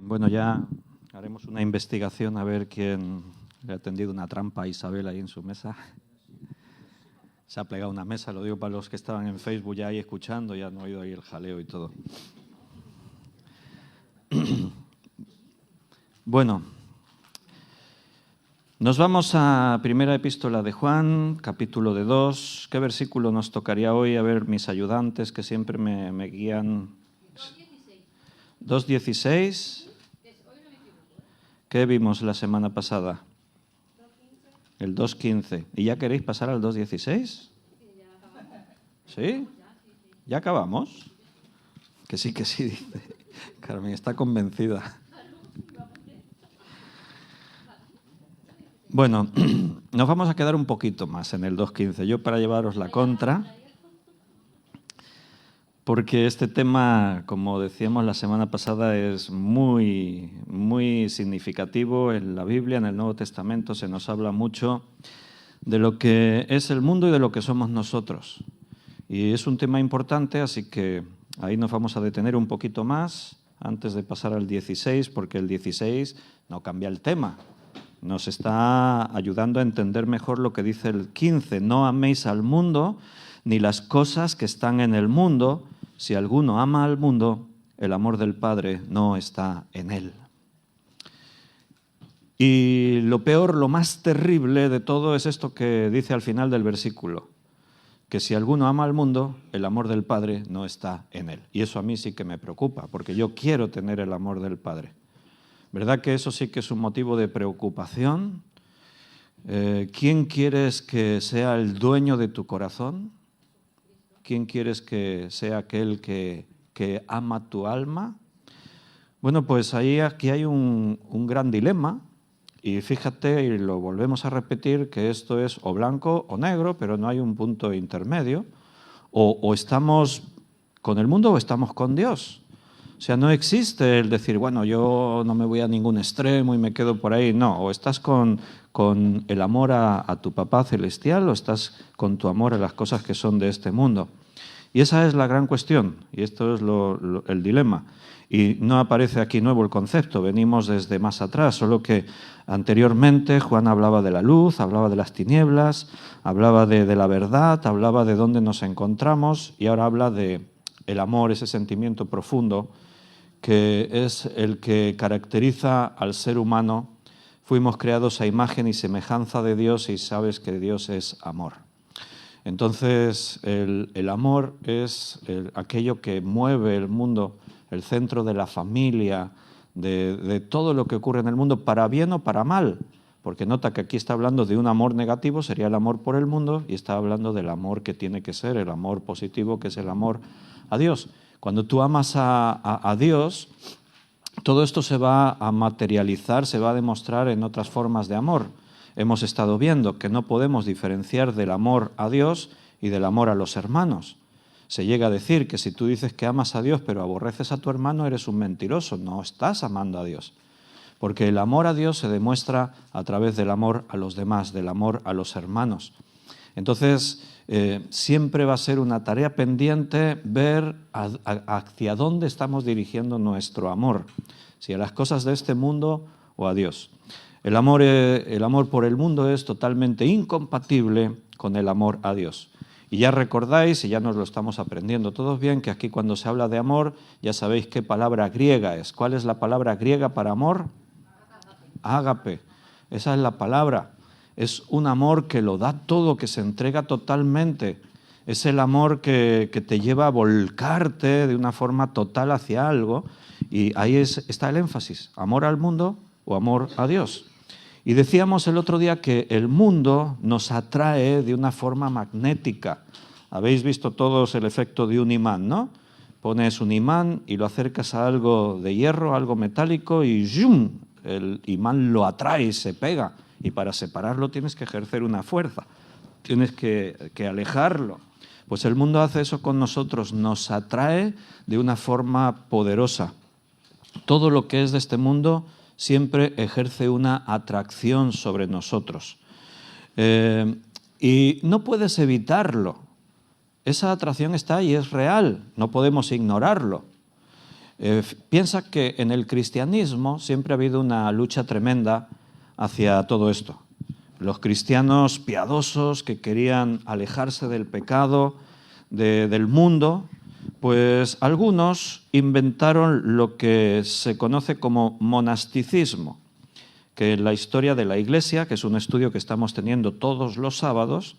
Bueno, ya haremos una investigación a ver quién le ha tendido una trampa a Isabel ahí en su mesa. Se ha plegado una mesa, lo digo para los que estaban en Facebook ya ahí escuchando, ya han oído ahí el jaleo y todo. Bueno, nos vamos a primera epístola de Juan, capítulo de 2. ¿Qué versículo nos tocaría hoy? A ver, mis ayudantes que siempre me guían. 2.16. ¿Qué vimos la semana pasada? El 2.15. ¿Y ya queréis pasar al 2.16? ¿Sí? ¿Ya acabamos? Que sí, dice. Carmen está convencida. Bueno, nos vamos a quedar un poquito más en el 2.15. Yo para llevaros la contra, porque este tema, como decíamos la semana pasada, es muy, muy significativo en la Biblia, en el Nuevo Testamento. Se nos habla mucho de lo que es el mundo y de lo que somos nosotros. Y es un tema importante, así que ahí nos vamos a detener un poquito más antes de pasar al 16, porque el 16 no cambia el tema. Nos está ayudando a entender mejor lo que dice el 15. No améis al mundo ni las cosas que están en el mundo. Si alguno ama al mundo, el amor del Padre no está en él. Y lo peor, lo más terrible de todo es esto que dice al final del versículo, que si alguno ama al mundo, el amor del Padre no está en él. Y eso a mí sí que me preocupa, porque yo quiero tener el amor del Padre. ¿Verdad que eso sí que es un motivo de preocupación? ¿Quién quieres que sea el dueño de tu corazón? ¿Quién quieres que sea aquel que ama tu alma? Bueno, pues aquí hay un gran dilema. Y fíjate, y lo volvemos a repetir, que esto es o blanco o negro, pero no hay un punto intermedio. O estamos con el mundo o estamos con Dios. O sea, no existe el decir, bueno, yo no me voy a ningún extremo y me quedo por ahí. No, o estás con el amor a tu papá celestial o estás con tu amor a las cosas que son de este mundo. Y esa es la gran cuestión, y esto es el dilema. Y no aparece aquí nuevo el concepto, venimos desde más atrás, solo que anteriormente Juan hablaba de la luz, hablaba de las tinieblas, hablaba de la verdad, hablaba de dónde nos encontramos, y ahora habla de el amor, ese sentimiento profundo que es el que caracteriza al ser humano. Fuimos creados a imagen y semejanza de Dios y sabes que Dios es amor. Entonces, el amor es aquello que mueve el mundo, el centro de la familia, de todo lo que ocurre en el mundo, para bien o para mal. Porque nota que aquí está hablando de un amor negativo, sería el amor por el mundo, y está hablando del amor que tiene que ser, el amor positivo, que es el amor a Dios. Cuando tú amas a Dios, todo esto se va a materializar, se va a demostrar en otras formas de amor. Hemos estado viendo que no podemos diferenciar del amor a Dios y del amor a los hermanos. Se llega a decir que si tú dices que amas a Dios pero aborreces a tu hermano, eres un mentiroso, no estás amando a Dios. Porque el amor a Dios se demuestra a través del amor a los demás, del amor a los hermanos. Entonces, siempre va a ser una tarea pendiente ver hacia dónde estamos dirigiendo nuestro amor, si a las cosas de este mundo o a Dios. El amor por el mundo es totalmente incompatible con el amor a Dios. Y ya recordáis, y ya nos lo estamos aprendiendo todos bien, que aquí cuando se habla de amor, ya sabéis qué palabra griega es. ¿Cuál es la palabra griega para amor? Ágape. Esa es la palabra. Es un amor que lo da todo, que se entrega totalmente. Es el amor que te lleva a volcarte de una forma total hacia algo. Y ahí está el énfasis. Amor al mundo o amor a Dios. Y decíamos el otro día que el mundo nos atrae de una forma magnética. Habéis visto todos el efecto de un imán, ¿no? Pones un imán y lo acercas a algo de hierro, algo metálico y ¡zum! El imán lo atrae y se pega. Y para separarlo tienes que ejercer una fuerza, tienes que alejarlo. Pues el mundo hace eso con nosotros, nos atrae de una forma poderosa. Todo lo que es de este mundo siempre ejerce una atracción sobre nosotros. Y no puedes evitarlo. Esa atracción está ahí, es real, no podemos ignorarlo. Piensa que en el cristianismo siempre ha habido una lucha tremenda hacia todo esto. Los cristianos piadosos que querían alejarse del pecado, del mundo, pues algunos inventaron lo que se conoce como monasticismo, que en la historia de la Iglesia, que es un estudio que estamos teniendo todos los sábados,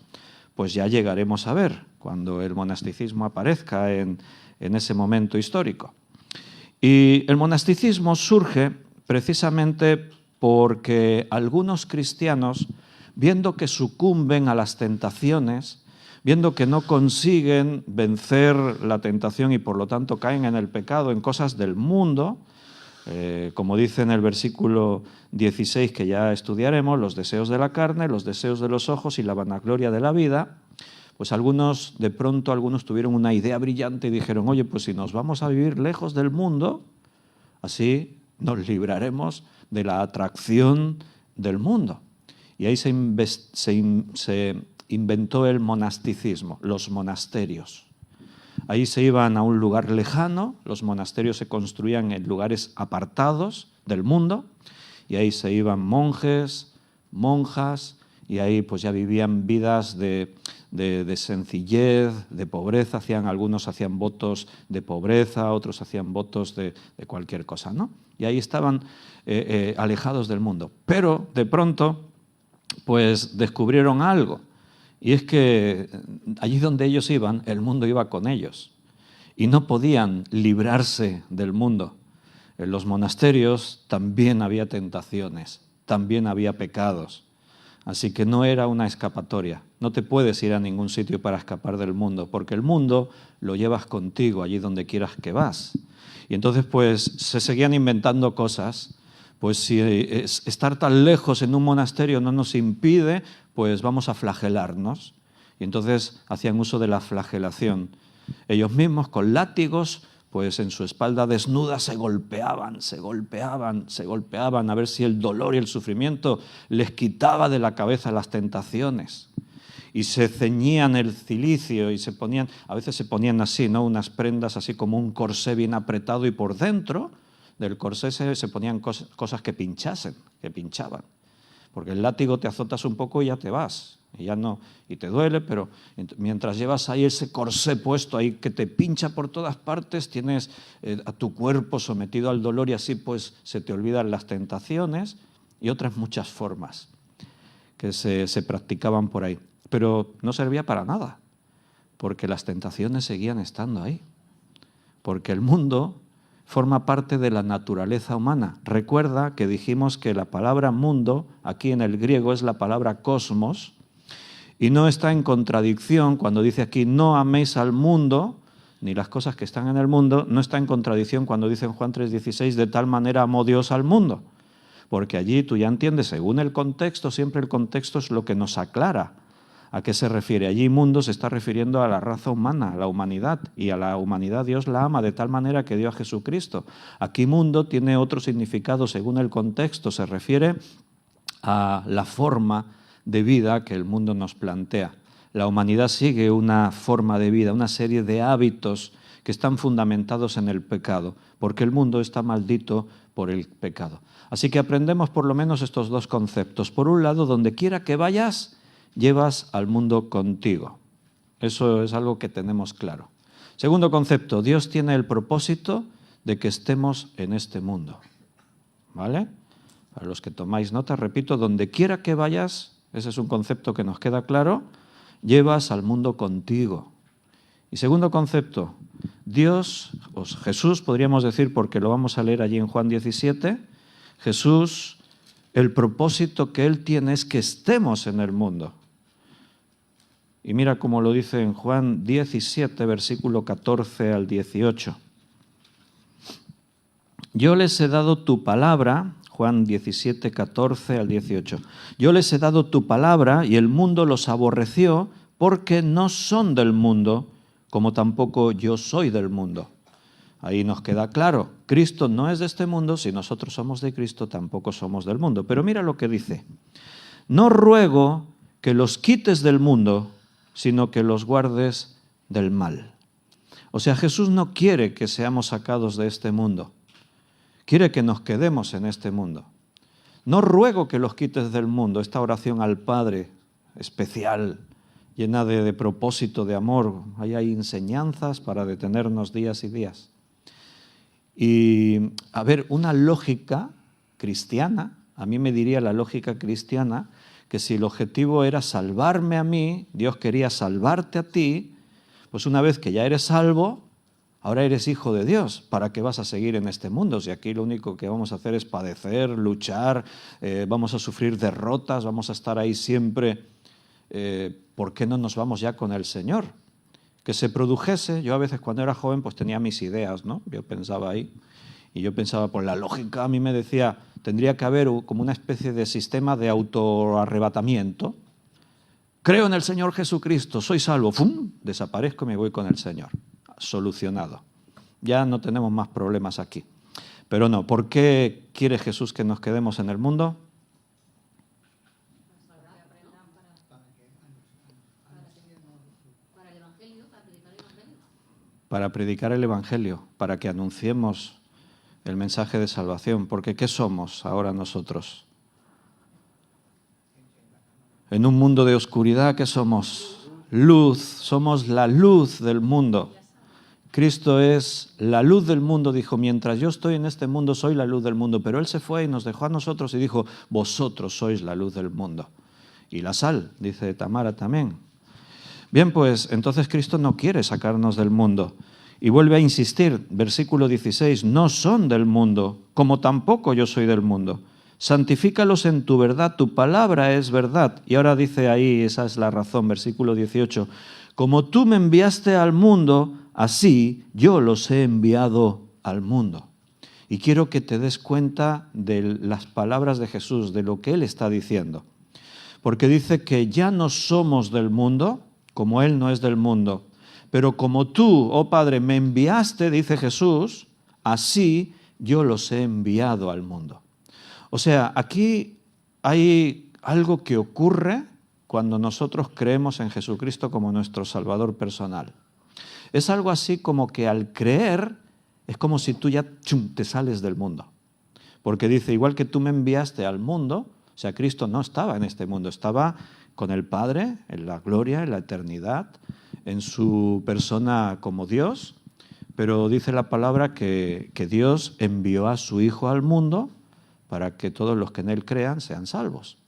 pues ya llegaremos a ver cuando el monasticismo aparezca en ese momento histórico. Y el monasticismo surge precisamente porque algunos cristianos, viendo que sucumben a las tentaciones, viendo que no consiguen vencer la tentación y por lo tanto caen en el pecado, en cosas del mundo, como dice en el versículo 16 que ya estudiaremos, los deseos de la carne, los deseos de los ojos y la vanagloria de la vida, pues algunos tuvieron una idea brillante y dijeron, oye, pues si nos vamos a vivir lejos del mundo, así nos libraremos de la atracción del mundo. Y ahí se inventó el monasticismo, los monasterios. Ahí se iban a un lugar lejano, los monasterios se construían en lugares apartados del mundo, y ahí se iban monjes, monjas, y ahí pues ya vivían vidas de sencillez, de pobreza. Algunos hacían votos de pobreza, otros hacían votos de cualquier cosa, ¿no? Y ahí estaban alejados del mundo. Pero de pronto pues descubrieron algo, y es que allí donde ellos iban, el mundo iba con ellos, y no podían librarse del mundo. En los monasterios también había tentaciones, también había pecados. Así que no era una escapatoria. No te puedes ir a ningún sitio para escapar del mundo, porque el mundo lo llevas contigo allí donde quieras que vas. Y entonces pues se seguían inventando cosas. Pues si estar tan lejos en un monasterio no nos impide, pues vamos a flagelarnos. Y entonces hacían uso de la flagelación. Ellos mismos con látigos, pues en su espalda desnuda se golpeaban a ver si el dolor y el sufrimiento les quitaba de la cabeza las tentaciones. Y se ceñían el cilicio y a veces se ponían así, ¿no? Unas prendas así como un corsé bien apretado, y por dentro del corsé se ponían cosas que pinchaban. Porque el látigo te azotas un poco y ya te vas. Y te duele, pero mientras llevas ahí ese corsé puesto ahí que te pincha por todas partes, tienes a tu cuerpo sometido al dolor, y así pues se te olvidan las tentaciones y otras muchas formas que se practicaban por ahí. Pero no servía para nada, porque las tentaciones seguían estando ahí. Porque el mundo forma parte de la naturaleza humana. Recuerda que dijimos que la palabra mundo, aquí en el griego, es la palabra cosmos, y no está en contradicción cuando dice aquí no améis al mundo, ni las cosas que están en el mundo, no está en contradicción cuando dice en Juan 3:16 de tal manera amó Dios al mundo. Porque allí tú ya entiendes, según el contexto, siempre el contexto es lo que nos aclara a qué se refiere. Allí mundo se está refiriendo a la raza humana, a la humanidad, y a la humanidad Dios la ama de tal manera que dio a Jesucristo. Aquí mundo tiene otro significado según el contexto, se refiere a la forma de vida que el mundo nos plantea. La humanidad sigue una forma de vida, una serie de hábitos que están fundamentados en el pecado, porque el mundo está maldito por el pecado. Así que aprendemos por lo menos estos dos conceptos. Por un lado, donde quiera que vayas, llevas al mundo contigo. Eso es algo que tenemos claro. Segundo concepto, Dios tiene el propósito de que estemos en este mundo. ¿Vale? Para los que tomáis nota, repito, donde quiera que vayas, ese es un concepto que nos queda claro, llevas al mundo contigo. Y segundo concepto, Dios, o Jesús podríamos decir, porque lo vamos a leer allí en Juan 17, Jesús, el propósito que Él tiene es que estemos en el mundo. Y mira cómo lo dice en Juan 17, versículo 14 al 18. Yo les he dado tu palabra, Juan 17, 14 al 18. Yo les he dado tu palabra y el mundo los aborreció porque no son del mundo, como tampoco yo soy del mundo. Ahí nos queda claro, Cristo no es de este mundo, si nosotros somos de Cristo tampoco somos del mundo. Pero mira lo que dice, no ruego que los quites del mundo, sino que los guardes del mal. O sea, Jesús no quiere que seamos sacados de este mundo. Quiere que nos quedemos en este mundo. No ruego que los quites del mundo. Esta oración al Padre especial, llena de propósito, de amor. Ahí hay enseñanzas para detenernos días y días. Y, a ver, una lógica cristiana, a mí me diría la lógica cristiana, que si el objetivo era salvarme a mí, Dios quería salvarte a ti, pues una vez que ya eres salvo, ahora eres hijo de Dios. ¿Para qué vas a seguir en este mundo? Si aquí lo único que vamos a hacer es padecer, luchar, vamos a sufrir derrotas, vamos a estar ahí siempre, ¿por qué no nos vamos ya con el Señor? Que se produjese, yo a veces cuando era joven pues tenía mis ideas, ¿no? Yo pensaba ahí, y yo pensaba, por la lógica a mí me decía, tendría que haber como una especie de sistema de autoarrebatamiento. Creo en el Señor Jesucristo, soy salvo, ¡fum!, desaparezco y me voy con el Señor. Solucionado. Ya no tenemos más problemas aquí. Pero no, ¿por qué quiere Jesús que nos quedemos en el mundo? Para predicar el Evangelio, para que anunciemos el mensaje de salvación. Porque ¿qué somos ahora nosotros? En un mundo de oscuridad, ¿qué somos? Luz, somos la luz del mundo. Cristo es la luz del mundo, dijo, mientras yo estoy en este mundo soy la luz del mundo, pero Él se fue y nos dejó a nosotros y dijo, vosotros sois la luz del mundo. Y la sal, dice Tamara también. Bien, pues entonces Cristo no quiere sacarnos del mundo. Y vuelve a insistir, versículo 16, no son del mundo, como tampoco yo soy del mundo. Santifícalos en tu verdad, tu palabra es verdad. Y ahora dice ahí, esa es la razón, versículo 18, como tú me enviaste al mundo, así yo los he enviado al mundo. Y quiero que te des cuenta de las palabras de Jesús, de lo que Él está diciendo. Porque dice que ya no somos del mundo, como Él no es del mundo. Pero como tú, oh Padre, me enviaste, dice Jesús, así yo los he enviado al mundo. O sea, aquí hay algo que ocurre cuando nosotros creemos en Jesucristo como nuestro Salvador personal. Es algo así como que al creer es como si tú ya te sales del mundo. Porque dice, igual que tú me enviaste al mundo, o sea, Cristo no estaba en este mundo, estaba con el Padre, en la gloria, en la eternidad, en su persona como Dios, pero dice la palabra que Dios envió a su Hijo al mundo para que todos los que en Él crean sean salvos.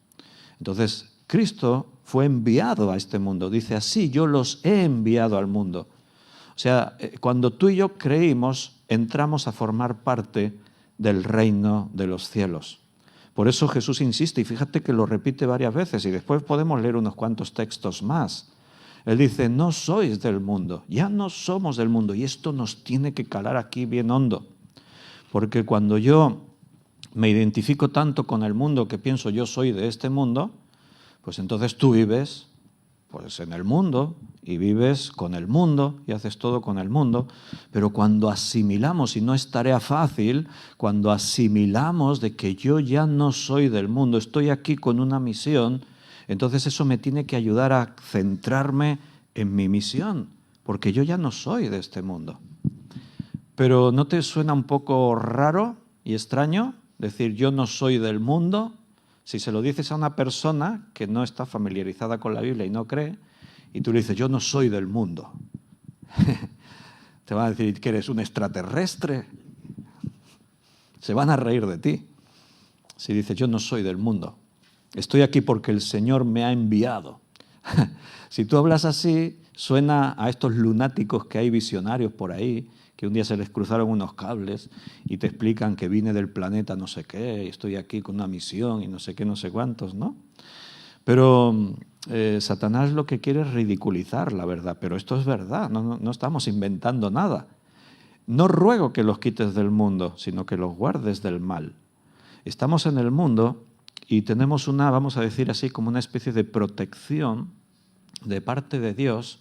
Entonces, Cristo fue enviado a este mundo. Dice, así yo los he enviado al mundo. O sea, cuando tú y yo creímos, entramos a formar parte del reino de los cielos. Por eso Jesús insiste, y fíjate que lo repite varias veces, y después podemos leer unos cuantos textos más. Él dice, no sois del mundo, ya no somos del mundo, y esto nos tiene que calar aquí bien hondo. Porque cuando yo me identifico tanto con el mundo que pienso yo soy de este mundo, pues entonces tú vives pues en el mundo y vives con el mundo y haces todo con el mundo, pero cuando asimilamos, y no es tarea fácil, cuando asimilamos de que yo ya no soy del mundo, estoy aquí con una misión, entonces eso me tiene que ayudar a centrarme en mi misión, porque yo ya no soy de este mundo. Pero ¿no te suena un poco raro y extraño decir yo no soy del mundo? Si se lo dices a una persona que no está familiarizada con la Biblia y no cree, y tú le dices, yo no soy del mundo, te van a decir que eres un extraterrestre. Se van a reír de ti. Si dices, yo no soy del mundo, estoy aquí porque el Señor me ha enviado. Si tú hablas así, suena a estos lunáticos que hay visionarios por ahí, que un día se les cruzaron unos cables y te explican que vine del planeta no sé qué, y estoy aquí con una misión y no sé qué, no sé cuántos, ¿no? Pero Satanás lo que quiere es ridiculizar la verdad, pero esto es verdad, no estamos inventando nada. No ruego que los quites del mundo, sino que los guardes del mal. Estamos en el mundo y tenemos una, vamos a decir así, como una especie de protección de parte de Dios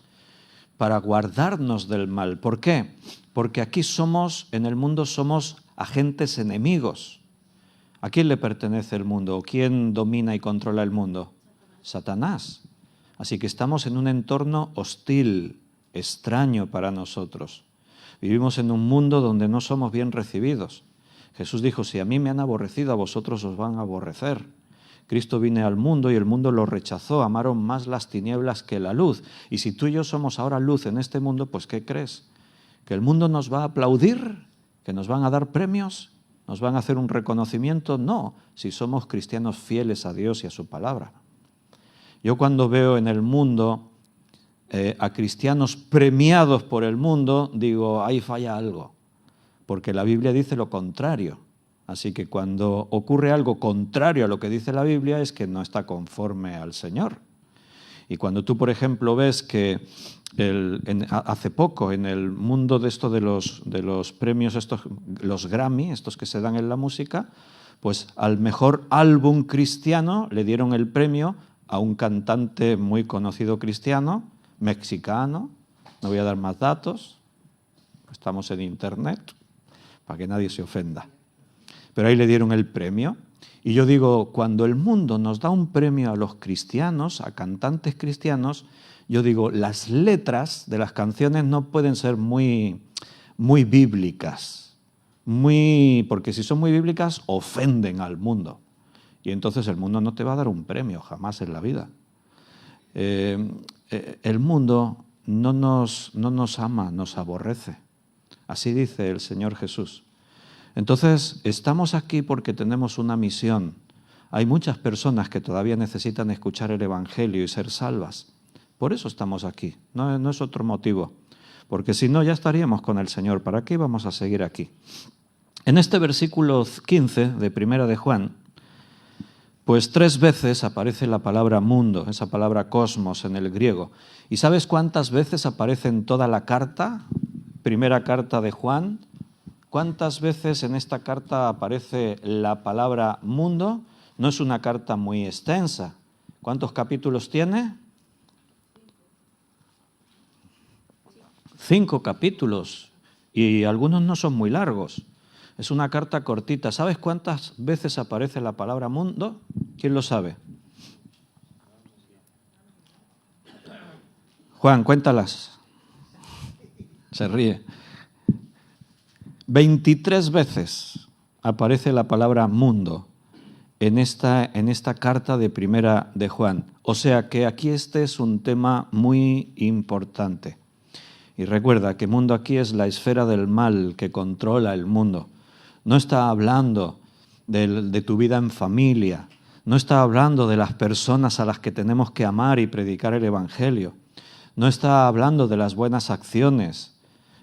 para guardarnos del mal. ¿Por qué? Porque aquí somos, en el mundo somos agentes enemigos. ¿A quién le pertenece el mundo? ¿O quién domina y controla el mundo? Satanás. Así que estamos en un entorno hostil, extraño para nosotros. Vivimos en un mundo donde no somos bien recibidos. Jesús dijo, si a mí me han aborrecido, a vosotros os van a aborrecer. Cristo vino al mundo y el mundo lo rechazó, amaron más las tinieblas que la luz. Y si tú y yo somos ahora luz en este mundo, pues ¿qué crees? ¿Que el mundo nos va a aplaudir? ¿Que nos van a dar premios? ¿Nos van a hacer un reconocimiento? No, si somos cristianos fieles a Dios y a su palabra. Yo cuando veo en el mundo a cristianos premiados por el mundo, digo, ahí falla algo, porque la Biblia dice lo contrario. Así que cuando ocurre algo contrario a lo que dice la Biblia es que no está conforme al Señor. Y cuando tú, por ejemplo, ves que hace poco en el mundo de esto de los premios, los Grammy, estos que se dan en la música, pues al mejor álbum cristiano le dieron el premio a un cantante muy conocido cristiano, mexicano, no voy a dar más datos, estamos en internet, para que nadie se ofenda. Pero ahí le dieron el premio. Y yo digo, cuando el mundo nos da un premio a los cristianos, a cantantes cristianos, yo digo, las letras de las canciones no pueden ser muy bíblicas, porque si son muy bíblicas ofenden al mundo. Y entonces el mundo no te va a dar un premio jamás en la vida. El mundo no nos ama, nos aborrece. Así dice el Señor Jesús. Entonces, estamos aquí porque tenemos una misión. Hay muchas personas que todavía necesitan escuchar el Evangelio y ser salvas. Por eso estamos aquí, no es otro motivo. Porque si no, ya estaríamos con el Señor. ¿Para qué vamos a seguir aquí? En este versículo 15 de Primera de Juan, pues 3 veces aparece la palabra mundo, esa palabra cosmos en el griego. ¿Y sabes cuántas veces aparece en toda la carta? Primera carta de Juan. ¿Cuántas veces en esta carta aparece la palabra mundo? No es una carta muy extensa. ¿Cuántos capítulos tiene? 5 capítulos. Y algunos no son muy largos. Es una carta cortita. ¿Sabes cuántas veces aparece la palabra mundo? ¿Quién lo sabe? Juan, cuéntalas. Se ríe. 23 veces aparece la palabra mundo en esta carta de Primera de Juan. O sea que aquí este es un tema muy importante. Y recuerda que mundo aquí es la esfera del mal que controla el mundo. No está hablando de tu vida en familia, no está hablando de las personas a las que tenemos que amar y predicar el Evangelio, no está hablando de las buenas acciones,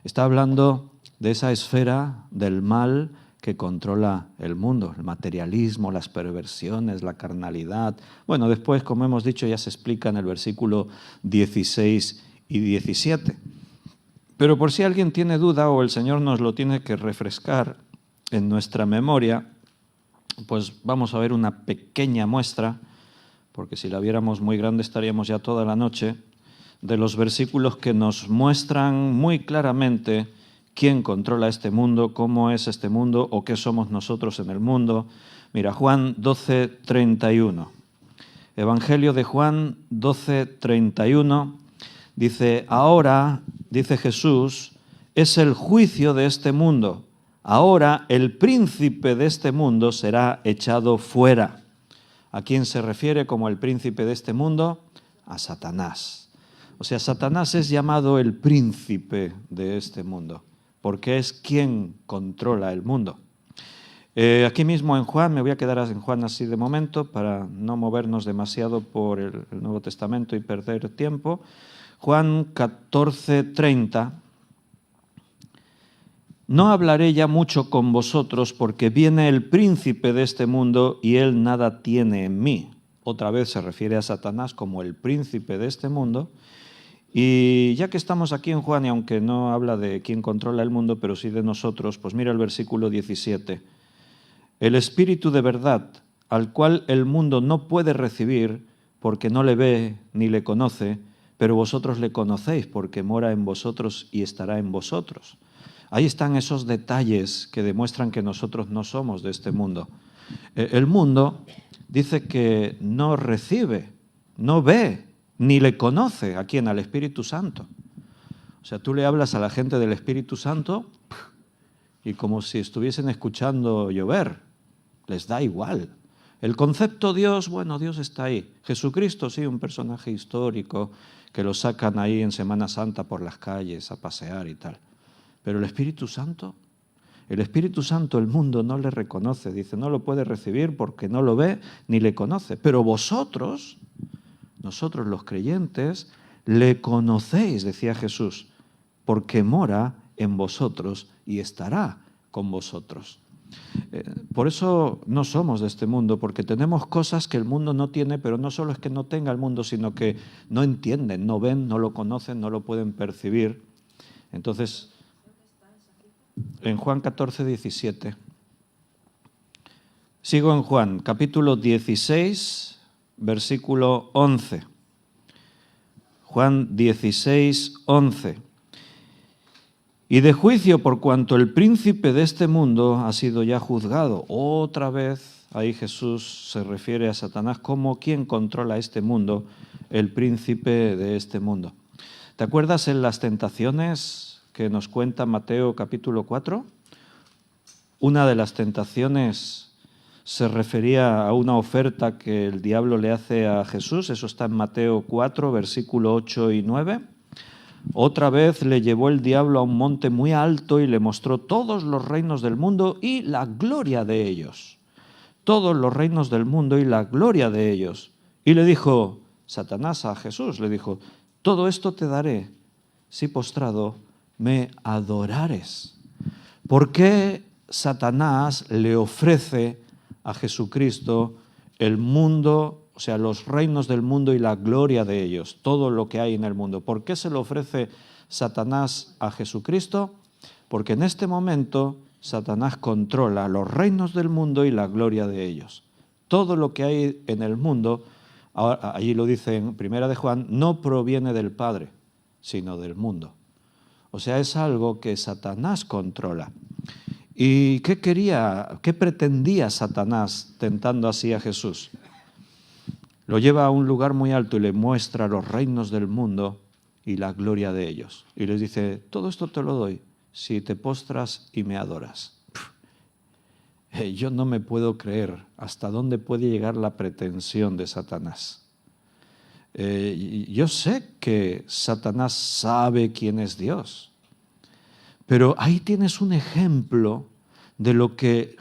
está hablando de esa esfera del mal que controla el mundo, el materialismo, las perversiones, la carnalidad. Bueno, después, como hemos dicho, ya se explica en el versículo 16 y 17. Pero por si alguien tiene duda o el Señor nos lo tiene que refrescar en nuestra memoria, pues vamos a ver una pequeña muestra, porque si la viéramos muy grande estaríamos ya toda la noche, de los versículos que nos muestran muy claramente quién controla este mundo, cómo es este mundo o qué somos nosotros en el mundo. Mira, Juan 12:31. Evangelio de Juan 12:31 dice, ahora, dice Jesús, es el juicio de este mundo. Ahora el príncipe de este mundo será echado fuera. ¿A quién se refiere como el príncipe de este mundo? A Satanás. O sea, Satanás es llamado el príncipe de este mundo, porque es quien controla el mundo. Aquí mismo en Juan, me voy a quedar en Juan así de momento para no movernos demasiado por el Nuevo Testamento y perder tiempo. Juan 14:30. No hablaré ya mucho con vosotros porque viene el príncipe de este mundo y él nada tiene en mí. Otra vez se refiere a Satanás como el príncipe de este mundo. Y ya que estamos aquí en Juan, y aunque no habla de quién controla el mundo, pero sí de nosotros, pues mira el versículo 17. El Espíritu de verdad, al cual el mundo no puede recibir porque no le ve ni le conoce, pero vosotros le conocéis porque mora en vosotros y estará en vosotros. Ahí están esos detalles que demuestran que nosotros no somos de este mundo. El mundo dice que no recibe, no ve, ni le conoce a quién, al Espíritu Santo. O sea, tú le hablas a la gente del Espíritu Santo y como si estuviesen escuchando llover, les da igual. El concepto Dios, bueno, Dios está ahí. Jesucristo, sí, un personaje histórico que lo sacan ahí en Semana Santa por las calles a pasear y tal. Pero el Espíritu Santo, el mundo no le reconoce, dice, no lo puede recibir porque no lo ve ni le conoce. Pero vosotros, nosotros los creyentes, le conocéis, decía Jesús, porque mora en vosotros y estará con vosotros. Por eso no somos de este mundo, porque tenemos cosas que el mundo no tiene, pero no solo es que no tenga el mundo, sino que no entienden, no ven, no lo conocen, no lo pueden percibir. Entonces, en Juan 14, 17. Sigo en Juan, capítulo 16, versículo 11. Juan 16, 11. Y de juicio por cuanto el príncipe de este mundo ha sido ya juzgado. Otra vez, ahí Jesús se refiere a Satanás como quien controla este mundo, el príncipe de este mundo. ¿Te acuerdas en las tentaciones que nos cuenta Mateo capítulo 4? Una de las tentaciones se refería a una oferta que el diablo le hace a Jesús, eso está en Mateo 4, versículo 8 y 9. Otra vez le llevó el diablo a un monte muy alto y le mostró todos los reinos del mundo y la gloria de ellos. Todos los reinos del mundo y la gloria de ellos. Y le dijo Satanás a Jesús, le dijo, todo esto te daré si postrado me adorares. ¿Por qué Satanás le ofrece a Jesucristo el mundo, o sea, los reinos del mundo y la gloria de ellos, todo lo que hay en el mundo? ¿Por qué se lo ofrece Satanás a Jesucristo? Porque en este momento Satanás controla los reinos del mundo y la gloria de ellos. Todo lo que hay en el mundo, allí lo dice en Primera de Juan, no proviene del Padre, sino del mundo. O sea, es algo que Satanás controla. ¿Y qué quería, qué pretendía Satanás tentando así a Jesús? Lo lleva a un lugar muy alto y le muestra los reinos del mundo y la gloria de ellos. Y les dice, todo esto te lo doy si te postras y me adoras. Yo no me puedo creer hasta dónde puede llegar la pretensión de Satanás. Yo sé que Satanás sabe quién es Dios, pero ahí tienes un ejemplo de lo que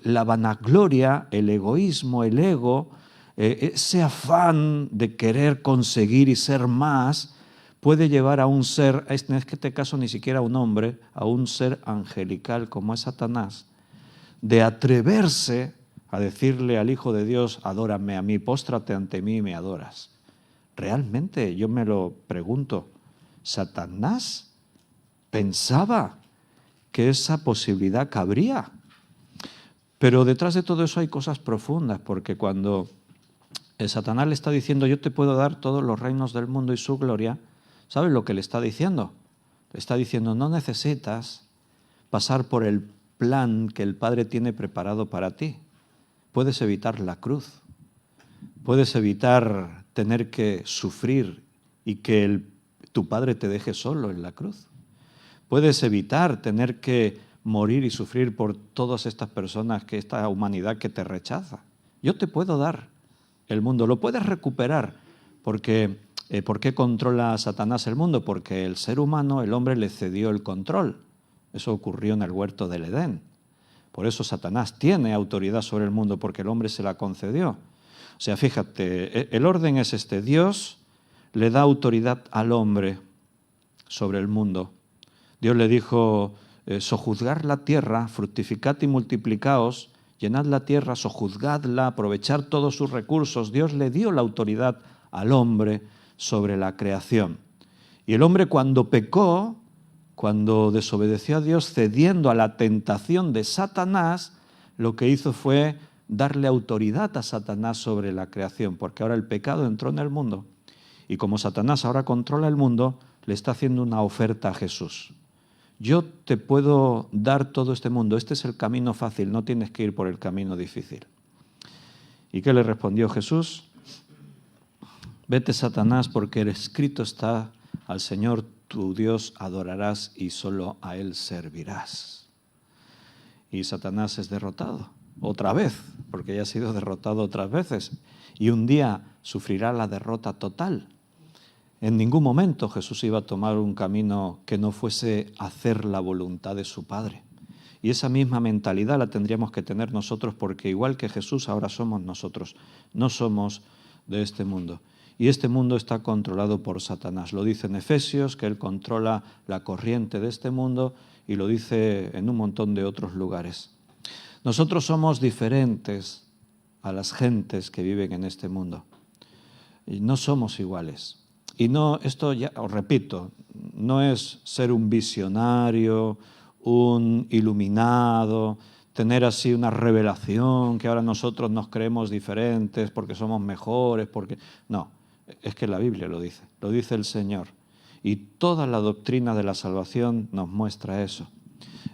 la vanagloria, el egoísmo, el ego, ese afán de querer conseguir y ser más, puede llevar a un ser, en este caso ni siquiera a un hombre, a un ser angelical como es Satanás, de atreverse a decirle al Hijo de Dios, adórame a mí, póstrate ante mí y me adoras. Realmente, yo me lo pregunto, ¿Satanás pensaba que esa posibilidad cabría? Pero detrás de todo eso hay cosas profundas, porque cuando Satanás le está diciendo, yo te puedo dar todos los reinos del mundo y su gloria, ¿sabes lo que le está diciendo? Le está diciendo, no necesitas pasar por el plan que el Padre tiene preparado para ti. Puedes evitar la cruz, puedes evitar tener que sufrir y que tu Padre te deje solo en la cruz. Puedes evitar tener que morir y sufrir por todas estas personas, esta humanidad que te rechaza. Yo te puedo dar el mundo, lo puedes recuperar, porque ¿por qué controla Satanás el mundo? Porque el ser humano, el hombre, le cedió el control. Eso ocurrió en el huerto del Edén. Por eso Satanás tiene autoridad sobre el mundo, porque el hombre se la concedió. O sea, fíjate, el orden es este. Dios le da autoridad al hombre sobre el mundo. Dios le dijo, sojuzgar la tierra, fructificad y multiplicaos, llenad la tierra, sojuzgadla, aprovechar todos sus recursos. Dios le dio la autoridad al hombre sobre la creación. Y el hombre cuando pecó, cuando desobedeció a Dios, cediendo a la tentación de Satanás, lo que hizo fue darle autoridad a Satanás sobre la creación, porque ahora el pecado entró en el mundo. Y como Satanás ahora controla el mundo, le está haciendo una oferta a Jesús. Yo te puedo dar todo este mundo, este es el camino fácil, no tienes que ir por el camino difícil. ¿Y qué le respondió Jesús? Vete, Satanás, porque escrito está, al Señor tu Dios adorarás y solo a Él servirás. Y Satanás es derrotado otra vez, porque ya ha sido derrotado otras veces. Y un día sufrirá la derrota total. En ningún momento Jesús iba a tomar un camino que no fuese hacer la voluntad de su Padre. Y esa misma mentalidad la tendríamos que tener nosotros, porque igual que Jesús, ahora somos nosotros. No somos de este mundo. Y este mundo está controlado por Satanás. Lo dice en Efesios, que él controla la corriente de este mundo, y lo dice en un montón de otros lugares. Nosotros somos diferentes a las gentes que viven en este mundo. Y no somos iguales. Y no, esto ya os repito, no es ser un visionario, un iluminado, tener así una revelación, que ahora nosotros nos creemos diferentes porque somos mejores, porque... No, es que la Biblia lo dice el Señor. Y toda la doctrina de la salvación nos muestra eso.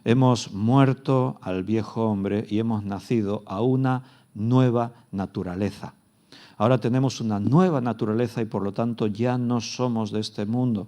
Hemos muerto al viejo hombre y hemos nacido a una nueva naturaleza. Ahora tenemos una nueva naturaleza y por lo tanto ya no somos de este mundo.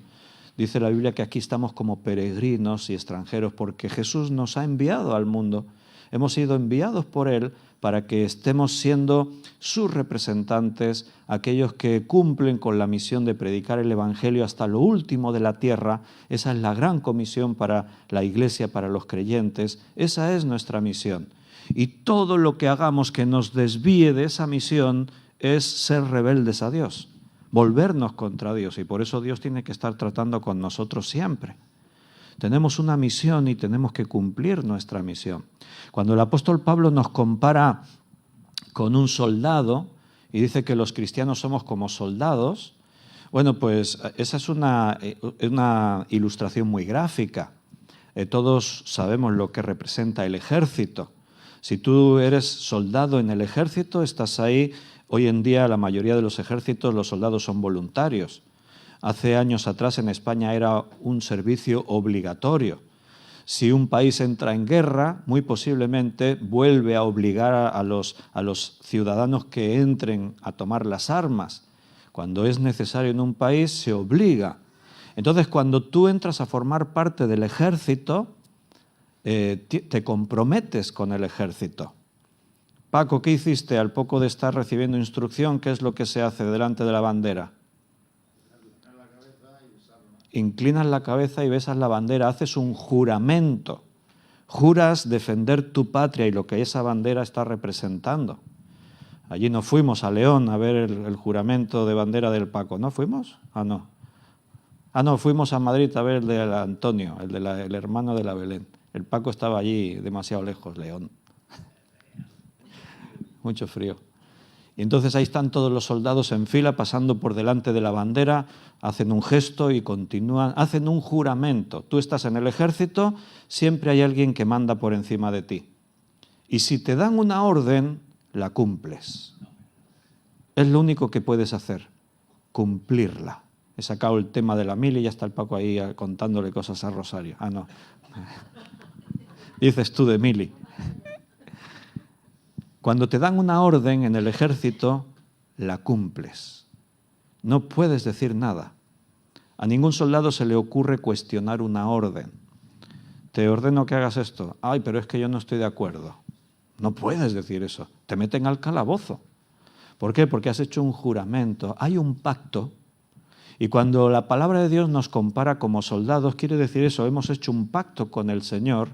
Dice la Biblia que aquí estamos como peregrinos y extranjeros porque Jesús nos ha enviado al mundo. Hemos sido enviados por Él para que estemos siendo sus representantes, aquellos que cumplen con la misión de predicar el Evangelio hasta lo último de la tierra. Esa es la gran comisión para la Iglesia, para los creyentes. Esa es nuestra misión. Y todo lo que hagamos que nos desvíe de esa misión es ser rebeldes a Dios, volvernos contra Dios, y por eso Dios tiene que estar tratando con nosotros siempre. Tenemos una misión y tenemos que cumplir nuestra misión. Cuando el apóstol Pablo nos compara con un soldado y dice que los cristianos somos como soldados, bueno, pues esa es una ilustración muy gráfica. Todos sabemos lo que representa el ejército. Si tú eres soldado en el ejército, estás ahí. Hoy en día la mayoría de los ejércitos, los soldados son voluntarios. Hace años atrás en España era un servicio obligatorio. Si un país entra en guerra, muy posiblemente vuelve a obligar a los ciudadanos que entren a tomar las armas. Cuando es necesario en un país, se obliga. Entonces, cuando tú entras a formar parte del ejército, te comprometes con el ejército. Paco, ¿qué hiciste al poco de estar recibiendo instrucción? ¿Qué es lo que se hace delante de la bandera? Inclinas la cabeza y besas la bandera, haces un juramento. Juras defender tu patria y lo que esa bandera está representando. Allí nos fuimos a León a ver el juramento de bandera del Paco. ¿No fuimos? No, fuimos a Madrid a ver el de Antonio, el hermano de la Belén. El Paco estaba allí demasiado lejos, León. Mucho frío. Y entonces ahí están todos los soldados en fila, pasando por delante de la bandera, hacen un gesto y continúan, hacen un juramento. Tú estás en el ejército, siempre hay alguien que manda por encima de ti. Y si te dan una orden, la cumples. Es lo único que puedes hacer, cumplirla. He sacado el tema de la mili y ya está el Paco ahí contándole cosas a Rosario. No. Dices tú de mili. Cuando te dan una orden en el ejército, la cumples. No puedes decir nada. A ningún soldado se le ocurre cuestionar una orden. Te ordeno que hagas esto. Ay, pero es que yo no estoy de acuerdo. No puedes decir eso. Te meten al calabozo. ¿Por qué? Porque has hecho un juramento. Hay un pacto. Y cuando la palabra de Dios nos compara como soldados, quiere decir eso. Hemos hecho un pacto con el Señor.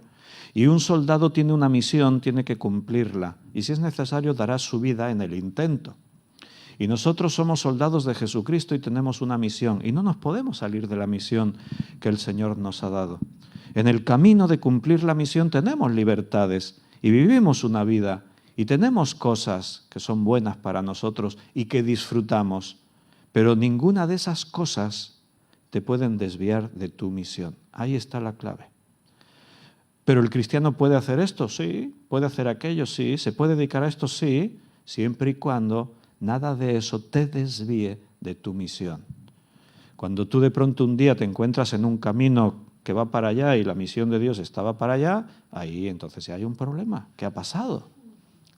Y un soldado tiene una misión, tiene que cumplirla. Y si es necesario, dará su vida en el intento. Y nosotros somos soldados de Jesucristo y tenemos una misión. Y no nos podemos salir de la misión que el Señor nos ha dado. En el camino de cumplir la misión tenemos libertades y vivimos una vida. Y tenemos cosas que son buenas para nosotros y que disfrutamos. Pero ninguna de esas cosas te pueden desviar de tu misión. Ahí está la clave. ¿Pero el cristiano puede hacer esto? Sí. ¿Puede hacer aquello? Sí. ¿Se puede dedicar a esto? Sí. Siempre y cuando nada de eso te desvíe de tu misión. Cuando tú de pronto un día te encuentras en un camino que va para allá y la misión de Dios estaba para allá, ahí entonces hay un problema. ¿Qué ha pasado?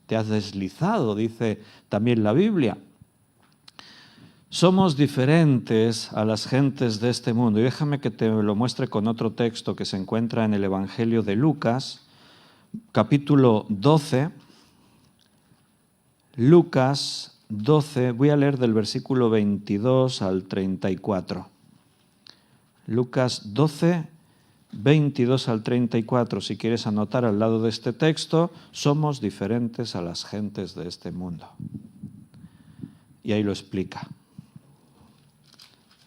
Te has deslizado, dice también la Biblia. Somos diferentes a las gentes de este mundo. Y déjame que te lo muestre con otro texto que se encuentra en el Evangelio de Lucas, capítulo 12. Lucas 12, voy a leer del versículo 22 al 34. Lucas 12, 22 al 34. Si quieres anotar al lado de este texto, somos diferentes a las gentes de este mundo. Y ahí lo explica.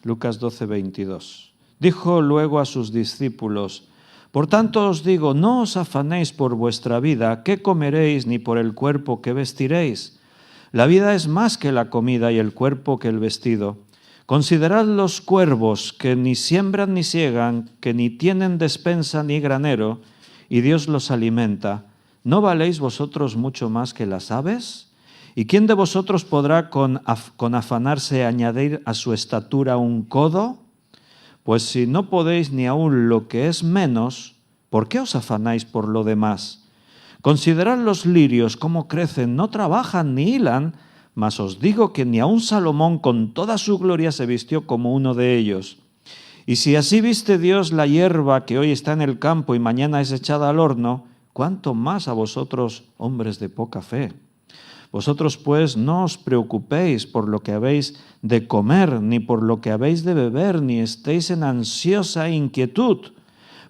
Lucas 12, 22. Dijo luego a sus discípulos: por tanto os digo, no os afanéis por vuestra vida, qué comeréis, ni por el cuerpo que vestiréis. La vida es más que la comida y el cuerpo que el vestido. Considerad los cuervos, que ni siembran ni siegan, que ni tienen despensa ni granero, y Dios los alimenta. ¿No valéis vosotros mucho más que las aves? ¿Y quién de vosotros podrá con afanarse añadir a su estatura un codo? Pues si no podéis ni aun lo que es menos, ¿por qué os afanáis por lo demás? Considerad los lirios, cómo crecen, no trabajan ni hilan, mas os digo que ni aun Salomón con toda su gloria se vistió como uno de ellos. Y si así viste Dios la hierba que hoy está en el campo y mañana es echada al horno, ¿cuánto más a vosotros, hombres de poca fe? Vosotros pues no os preocupéis por lo que habéis de comer, ni por lo que habéis de beber, ni estéis en ansiosa inquietud,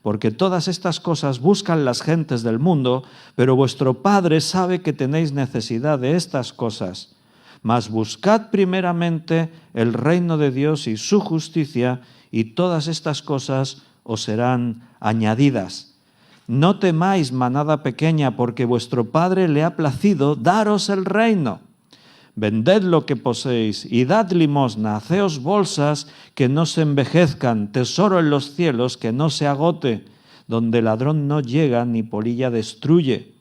porque todas estas cosas buscan las gentes del mundo, pero vuestro Padre sabe que tenéis necesidad de estas cosas. Mas buscad primeramente el reino de Dios y su justicia, y todas estas cosas os serán añadidas. No temáis, manada pequeña, porque vuestro Padre le ha placido daros el reino. Vended lo que poseéis y dad limosna, haceos bolsas que no se envejezcan, tesoro en los cielos que no se agote, donde ladrón no llega ni polilla destruye,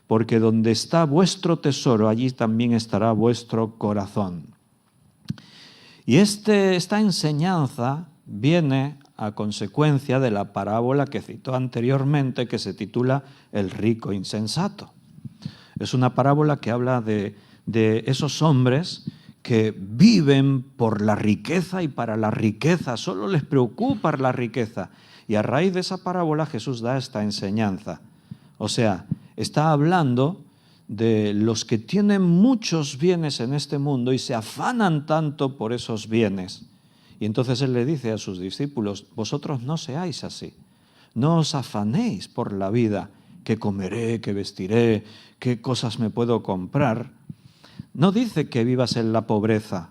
porque donde está vuestro tesoro, allí también estará vuestro corazón. Y esta enseñanza viene a consecuencia de la parábola que citó anteriormente, que se titula El rico insensato. Es una parábola que habla de esos hombres que viven por la riqueza y para la riqueza, solo les preocupa la riqueza. Y a raíz de esa parábola Jesús da esta enseñanza. O sea, está hablando de los que tienen muchos bienes en este mundo y se afanan tanto por esos bienes. Y entonces Él le dice a sus discípulos: vosotros no seáis así, no os afanéis por la vida, qué comeré, qué vestiré, qué cosas me puedo comprar. No dice que vivas en la pobreza,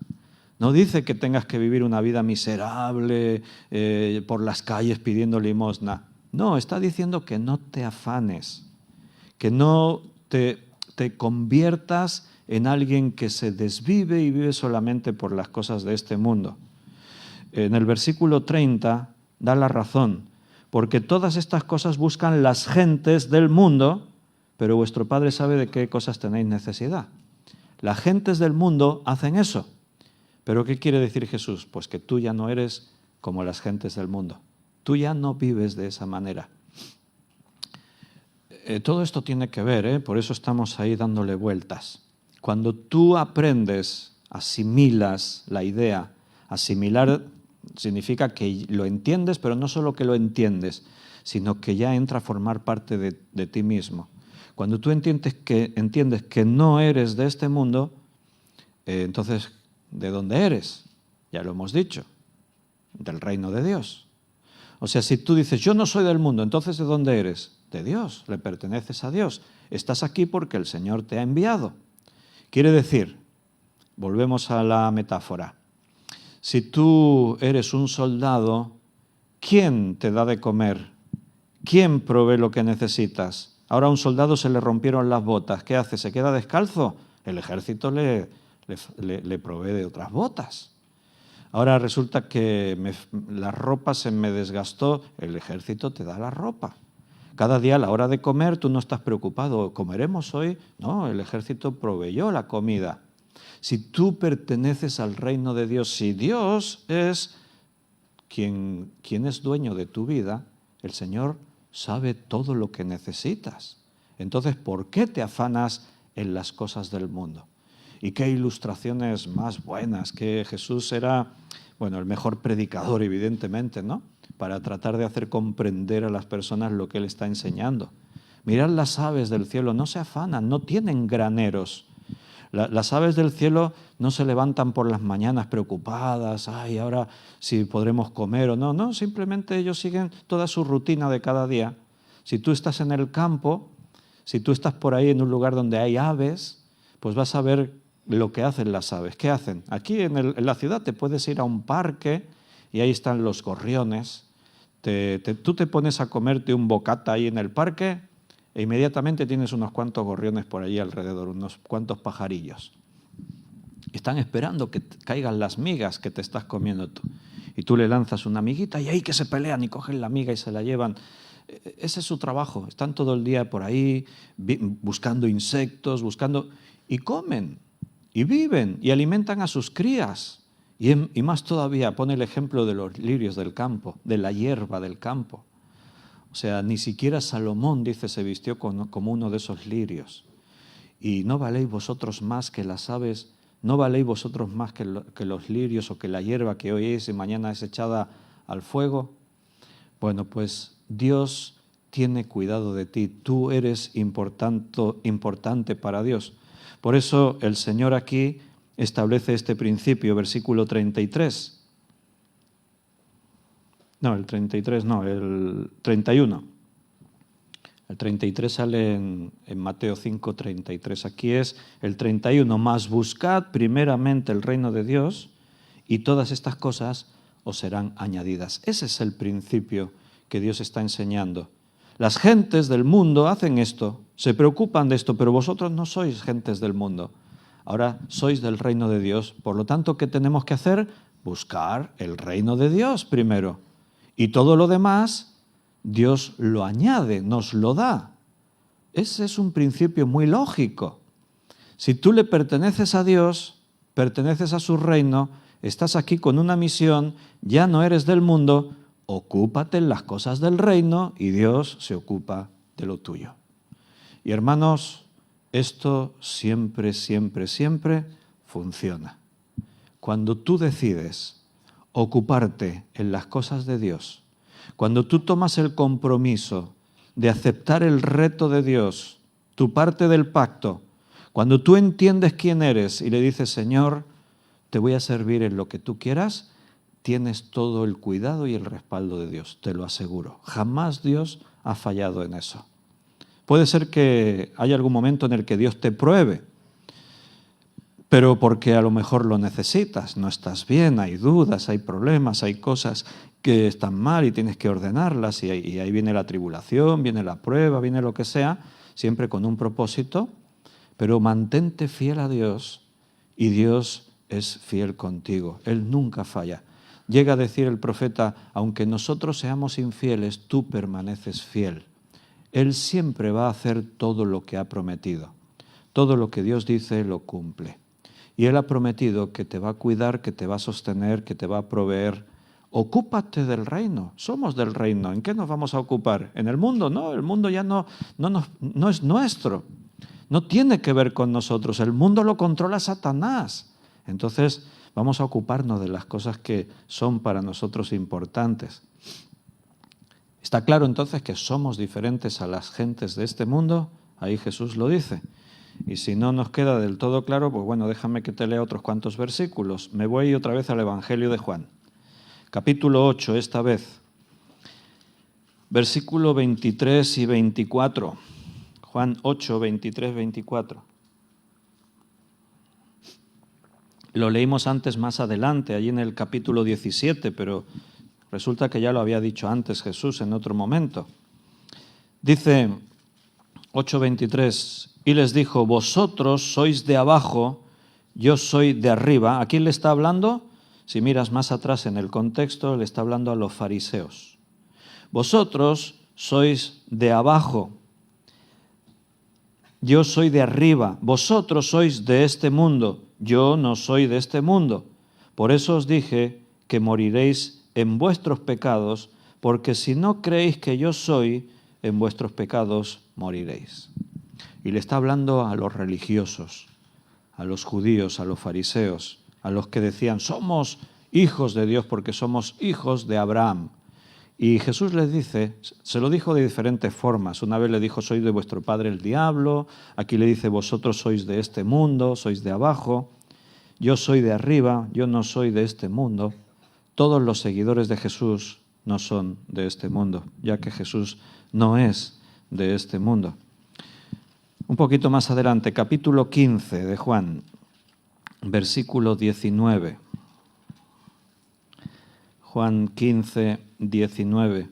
no dice que tengas que vivir una vida miserable por las calles pidiendo limosna. No, está diciendo que no te afanes, que no te conviertas en alguien que se desvive y vive solamente por las cosas de este mundo. En el versículo 30 da la razón, porque todas estas cosas buscan las gentes del mundo, pero vuestro Padre sabe de qué cosas tenéis necesidad. Las gentes del mundo hacen eso. ¿Pero qué quiere decir Jesús? Pues que tú ya no eres como las gentes del mundo. Tú ya no vives de esa manera. Todo esto tiene que ver, por eso estamos ahí dándole vueltas. Cuando tú aprendes, asimilas la idea, asimilar significa que lo entiendes, pero no solo que lo entiendes, sino que ya entra a formar parte de ti mismo. Cuando tú entiendes que no eres de este mundo, entonces, ¿de dónde eres? Ya lo hemos dicho, del reino de Dios. O sea, si tú dices, yo no soy del mundo, entonces ¿de dónde eres? De Dios, le perteneces a Dios. Estás aquí porque el Señor te ha enviado. Quiere decir, volvemos a la metáfora, si tú eres un soldado, ¿quién te da de comer? ¿Quién provee lo que necesitas? Ahora a un soldado se le rompieron las botas. ¿Qué hace? ¿Se queda descalzo? El ejército le provee de otras botas. Ahora resulta que la ropa se me desgastó. El ejército te da la ropa. Cada día a la hora de comer tú no estás preocupado. ¿Comeremos hoy? No, el ejército proveyó la comida. Si tú perteneces al reino de Dios, si Dios es quien es dueño de tu vida, el Señor sabe todo lo que necesitas. Entonces, ¿por qué te afanas en las cosas del mundo? Y qué ilustraciones más buenas, que Jesús era, bueno, el mejor predicador, evidentemente, ¿no? Para tratar de hacer comprender a las personas lo que Él está enseñando. Mirad las aves del cielo, no se afanan, no tienen graneros. Las aves del cielo no se levantan por las mañanas preocupadas, ay, ahora si podremos comer o no. No, simplemente ellos siguen toda su rutina de cada día. Si tú estás en el campo, si tú estás por ahí en un lugar donde hay aves, pues vas a ver lo que hacen las aves. ¿Qué hacen? Aquí en la ciudad te puedes ir a un parque y ahí están los gorriones. Tú te pones a comerte un bocata ahí en el parque e inmediatamente tienes unos cuantos gorriones por allí alrededor, unos cuantos pajarillos. Están esperando que caigan las migas que te estás comiendo tú. Y tú le lanzas una miguita y ahí que se pelean y cogen la miga y se la llevan. Ese es su trabajo. Están todo el día por ahí buscando insectos, y comen, y viven, y alimentan a sus crías. Y más todavía pone el ejemplo de los lirios del campo, de la hierba del campo. O sea, ni siquiera Salomón, dice, se vistió como uno de esos lirios. Y no valéis vosotros más que las aves, no valéis vosotros más que los lirios o que la hierba que hoy es y mañana es echada al fuego. Bueno, pues Dios tiene cuidado de ti. Tú eres importante para Dios. Por eso el Señor aquí establece este principio, versículo 33. No, el 33 no, el 31. El 33 sale en Mateo 5, 33. Aquí es el 31. Mas buscad primeramente el reino de Dios y todas estas cosas os serán añadidas. Ese es el principio que Dios está enseñando. Las gentes del mundo hacen esto, se preocupan de esto, pero vosotros no sois gentes del mundo. Ahora sois del reino de Dios. Por lo tanto, ¿qué tenemos que hacer? Buscar el reino de Dios primero. Y todo lo demás, Dios lo añade, nos lo da. Ese es un principio muy lógico. Si tú le perteneces a Dios, perteneces a su reino, estás aquí con una misión, ya no eres del mundo, ocúpate en las cosas del reino y Dios se ocupa de lo tuyo. Y hermanos, esto siempre, siempre, siempre funciona. Cuando tú decides ocuparte en las cosas de Dios, cuando tú tomas el compromiso de aceptar el reto de Dios, tu parte del pacto, cuando tú entiendes quién eres y le dices, Señor, te voy a servir en lo que tú quieras, tienes todo el cuidado y el respaldo de Dios, te lo aseguro. Jamás Dios ha fallado en eso. Puede ser que haya algún momento en el que Dios te pruebe, pero porque a lo mejor lo necesitas, no estás bien, hay dudas, hay problemas, hay cosas que están mal y tienes que ordenarlas y ahí viene la tribulación, viene la prueba, viene lo que sea, siempre con un propósito, pero mantente fiel a Dios y Dios es fiel contigo, Él nunca falla. Llega a decir el profeta, aunque nosotros seamos infieles, tú permaneces fiel. Él siempre va a hacer todo lo que ha prometido. Todo lo que Dios dice lo cumple. Y Él ha prometido que te va a cuidar, que te va a sostener, que te va a proveer. Ocúpate del reino. Somos del reino. ¿En qué nos vamos a ocupar? ¿En el mundo? No, el mundo ya no es nuestro. No tiene que ver con nosotros. El mundo lo controla Satanás. Entonces vamos a ocuparnos de las cosas que son para nosotros importantes. ¿Está claro entonces que somos diferentes a las gentes de este mundo? Ahí Jesús lo dice. Y si no nos queda del todo claro, pues bueno, déjame que te lea otros cuantos versículos. Me voy otra vez al Evangelio de Juan. Capítulo 8, esta vez. Versículo 23 y 24. Juan 8, 23, 24. Lo leímos antes más adelante, allí en el capítulo 17, pero resulta que ya lo había dicho antes Jesús en otro momento. Dice 8:23, y les dijo, vosotros sois de abajo, yo soy de arriba. ¿A quién le está hablando? Si miras más atrás en el contexto, le está hablando a los fariseos. Vosotros sois de abajo, yo soy de arriba. Vosotros sois de este mundo, yo no soy de este mundo. Por eso os dije que moriréis en vuestros pecados, porque si no creéis que yo soy, en vuestros pecados moriréis. Y le está hablando a los religiosos, a los judíos, a los fariseos, a los que decían, somos hijos de Dios porque somos hijos de Abraham. Y Jesús les dice, se lo dijo de diferentes formas. Una vez le dijo, sois de vuestro padre el diablo. Aquí le dice, vosotros sois de este mundo, sois de abajo. Yo soy de arriba, yo no soy de este mundo. Todos los seguidores de Jesús no son de este mundo, ya que Jesús no es de este mundo. Un poquito más adelante, capítulo 15 de Juan, versículo 19. Juan 15, 19.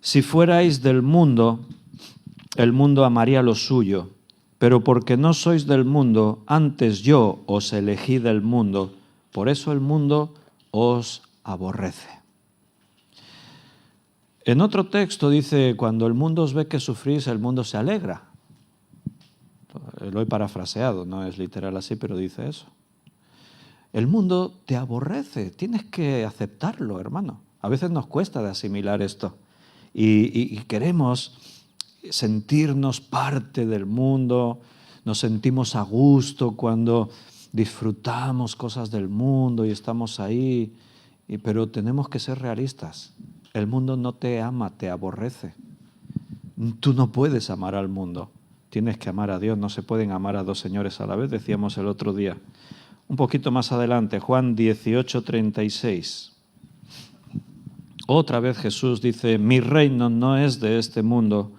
Si fuerais del mundo, el mundo amaría lo suyo, pero porque no sois del mundo, antes yo os elegí del mundo, por eso el mundo os aborrece. En otro texto dice, cuando el mundo os ve que sufrís, el mundo se alegra. Lo he parafraseado, no es literal así, pero dice eso. El mundo te aborrece, tienes que aceptarlo, hermano. A veces nos cuesta de asimilar esto y queremos sentirnos parte del mundo, nos sentimos a gusto cuando disfrutamos cosas del mundo y estamos ahí, pero tenemos que ser realistas. El mundo no te ama, te aborrece. Tú no puedes amar al mundo, tienes que amar a Dios, no se pueden amar a dos señores a la vez, decíamos el otro día. Un poquito más adelante, Juan 18, 36. Otra vez Jesús dice, mi reino no es de este mundo.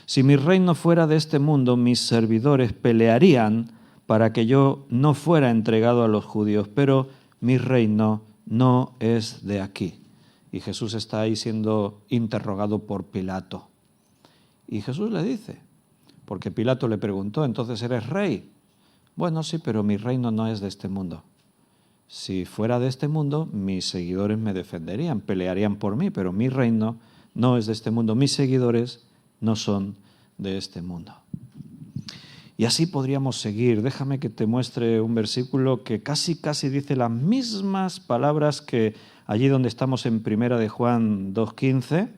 Si mi reino fuera de este mundo, mis servidores pelearían para que yo no fuera entregado a los judíos, pero mi reino no es de aquí. Y Jesús está ahí siendo interrogado por Pilato. Y Jesús le dice, porque Pilato le preguntó, ¿entonces eres rey? Bueno, sí, pero mi reino no es de este mundo. Si fuera de este mundo, mis seguidores me defenderían, pelearían por mí, pero mi reino no es de este mundo. Mis seguidores no son de este mundo. Y así podríamos seguir. Déjame que te muestre un versículo que casi dice las mismas palabras que allí donde estamos en Primera de Juan 2:15,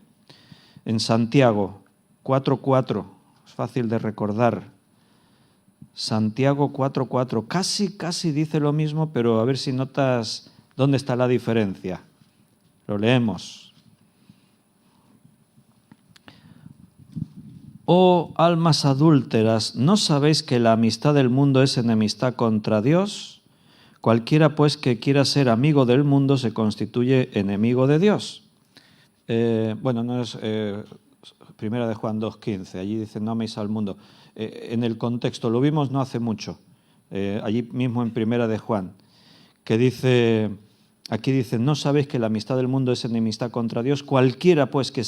en Santiago 4:4. Es fácil de recordar. Santiago 4:4, casi dice lo mismo, pero a ver si notas dónde está la diferencia. Lo leemos. Oh almas adúlteras, ¿no sabéis que la amistad del mundo es enemistad contra Dios? Cualquiera pues que quiera ser amigo del mundo se constituye enemigo de Dios. No es Primera de Juan 2:15, allí dice no améis al mundo. En el contexto, lo vimos no hace mucho, allí mismo en Primera de Juan, que dice, aquí dice, ¿no sabéis que la amistad del mundo es enemistad contra Dios? Cualquiera pues que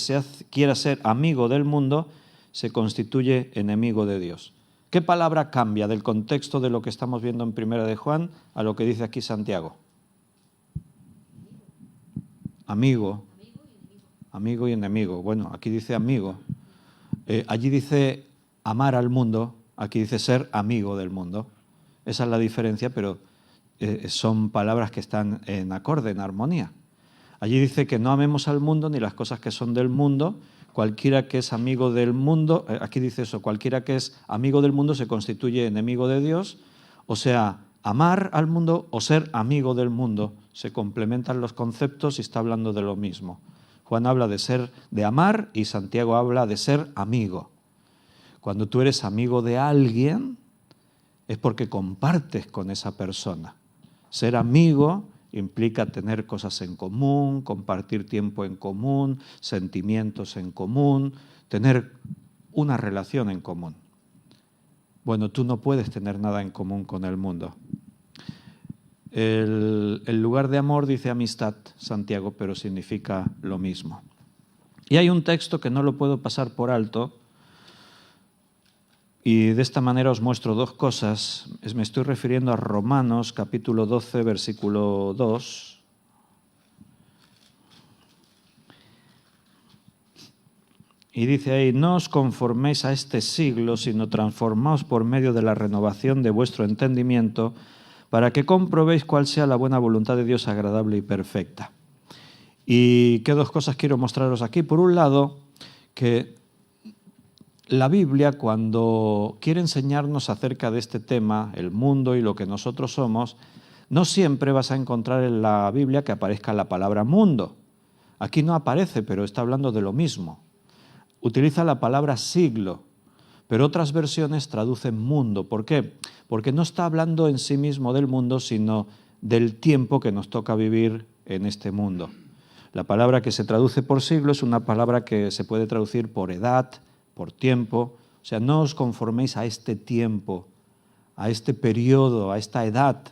quiera ser amigo del mundo se constituye enemigo de Dios. ¿Qué palabra cambia del contexto de lo que estamos viendo en Primera de Juan a lo que dice aquí Santiago? Amigo. Amigo y enemigo. Bueno, aquí dice amigo. Allí dice amar al mundo, aquí dice ser amigo del mundo. Esa es la diferencia, pero son palabras que están en acorde, en armonía. Allí dice que no amemos al mundo ni las cosas que son del mundo. Cualquiera que es amigo del mundo, aquí dice eso, cualquiera que es amigo del mundo se constituye enemigo de Dios. O sea, amar al mundo o ser amigo del mundo, se complementan los conceptos y está hablando de lo mismo. Juan habla de amar y Santiago habla de ser amigo. Cuando tú eres amigo de alguien es porque compartes con esa persona. Ser amigo implica tener cosas en común, compartir tiempo en común, sentimientos en común, tener una relación en común. Bueno, tú no puedes tener nada en común con el mundo. El lugar de amor dice amistad, Santiago, pero significa lo mismo. Y hay un texto que no lo puedo pasar por alto, y de esta manera os muestro dos cosas. Me estoy refiriendo a Romanos, capítulo 12, versículo 2. Y dice ahí, no os conforméis a este siglo, sino transformaos por medio de la renovación de vuestro entendimiento, para que comprobéis cuál sea la buena voluntad de Dios agradable y perfecta. ¿Y qué dos cosas quiero mostraros aquí? Por un lado, que la Biblia, cuando quiere enseñarnos acerca de este tema, el mundo y lo que nosotros somos, no siempre vas a encontrar en la Biblia que aparezca la palabra mundo. Aquí no aparece, pero está hablando de lo mismo. Utiliza la palabra siglo, pero otras versiones traducen mundo. ¿Por qué? Porque no está hablando en sí mismo del mundo, sino del tiempo que nos toca vivir en este mundo. La palabra que se traduce por siglo es una palabra que se puede traducir por edad, por tiempo. O sea, no os conforméis a este tiempo, a este periodo, a esta edad,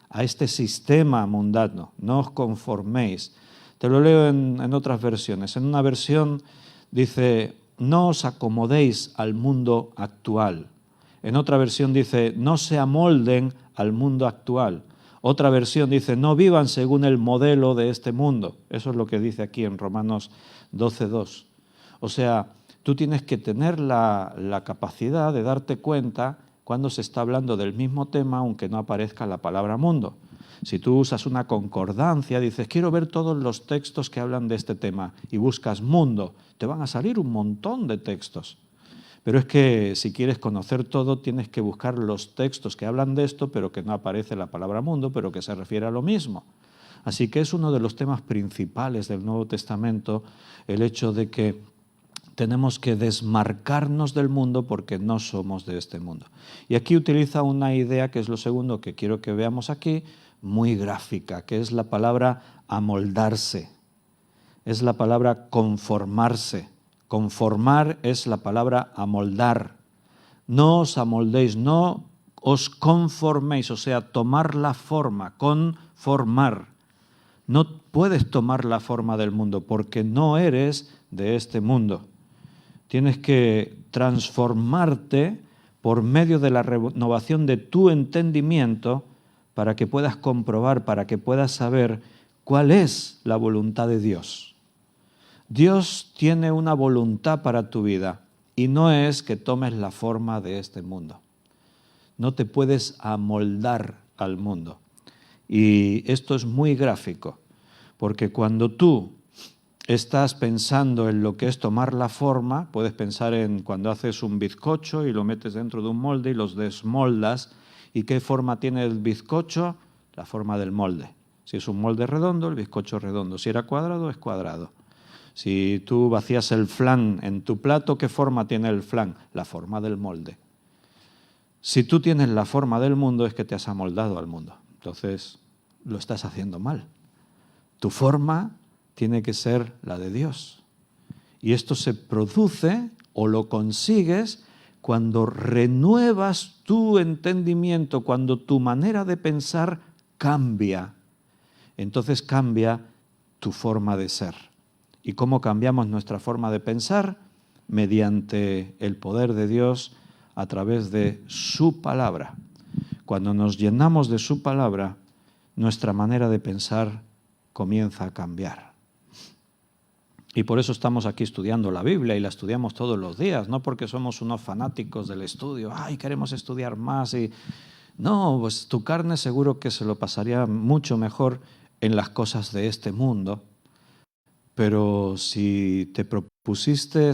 a este sistema mundano. No os conforméis. Te lo leo en otras versiones. En una versión dice, no os acomodéis al mundo actual. En otra versión dice, no se amolden al mundo actual. Otra versión dice, no vivan según el modelo de este mundo. Eso es lo que dice aquí en Romanos 12:2. O sea, tú tienes que tener la capacidad de darte cuenta cuando se está hablando del mismo tema, aunque no aparezca la palabra mundo. Si tú usas una concordancia, dices, quiero ver todos los textos que hablan de este tema, y buscas mundo, te van a salir un montón de textos. Pero es que si quieres conocer todo, tienes que buscar los textos que hablan de esto, pero que no aparece la palabra mundo, pero que se refiere a lo mismo. Así que es uno de los temas principales del Nuevo Testamento, el hecho de que tenemos que desmarcarnos del mundo porque no somos de este mundo. Y aquí utiliza una idea, que es lo segundo que quiero que veamos aquí, muy gráfica, que es la palabra amoldarse, es la palabra conformarse. Conformar es la palabra amoldar. No os amoldéis, no os conforméis, o sea, tomar la forma, conformar. No puedes tomar la forma del mundo porque no eres de este mundo. Tienes que transformarte por medio de la renovación de tu entendimiento para que puedas comprobar, para que puedas saber cuál es la voluntad de Dios. Dios tiene una voluntad para tu vida y no es que tomes la forma de este mundo. No te puedes amoldar al mundo. Y esto es muy gráfico, porque cuando tú estás pensando en lo que es tomar la forma, puedes pensar en cuando haces un bizcocho y lo metes dentro de un molde y los desmoldas. ¿Y qué forma tiene el bizcocho? La forma del molde. Si es un molde redondo, el bizcocho es redondo. Si era cuadrado, es cuadrado. Si tú vacías el flan en tu plato, ¿qué forma tiene el flan? La forma del molde. Si tú tienes la forma del mundo, es que te has amoldado al mundo. Entonces, lo estás haciendo mal. Tu forma tiene que ser la de Dios. Y esto se produce o lo consigues cuando renuevas tu entendimiento, cuando tu manera de pensar cambia. Entonces cambia tu forma de ser. ¿Y cómo cambiamos nuestra forma de pensar? Mediante el poder de Dios a través de su palabra. Cuando nos llenamos de su palabra, nuestra manera de pensar comienza a cambiar. Y por eso estamos aquí estudiando la Biblia y la estudiamos todos los días, no porque somos unos fanáticos del estudio, ¡ay, queremos estudiar más! No, pues tu carne seguro que se lo pasaría mucho mejor en las cosas de este mundo. Pero si te propusiste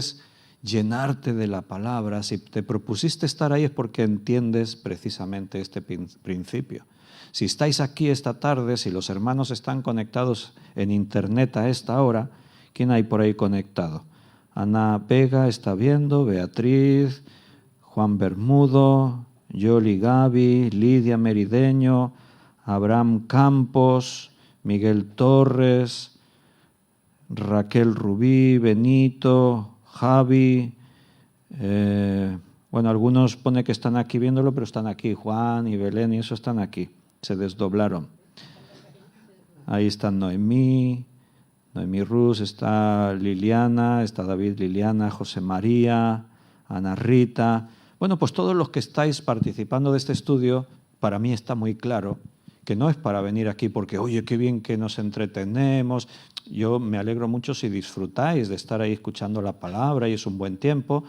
llenarte de la palabra, si te propusiste estar ahí es porque entiendes precisamente este principio. Si estáis aquí esta tarde, si los hermanos están conectados en internet a esta hora, ¿quién hay por ahí conectado? Ana Vega está viendo, Beatriz, Juan Bermudo, Yoli Gaby, Lidia Merideño, Abraham Campos, Miguel Torres, Raquel Rubí, Benito, Javi, bueno, algunos pone que están aquí viéndolo, pero están aquí, Juan y Belén y eso están aquí, se desdoblaron. Ahí están Noemí Ruz, está Liliana, está David Liliana, José María, Ana Rita. Bueno, pues todos los que estáis participando de este estudio, para mí está muy claro que no es para venir aquí porque, oye, qué bien que nos entretenemos. Yo me alegro mucho si disfrutáis de estar ahí escuchando la palabra y es un buen tiempo,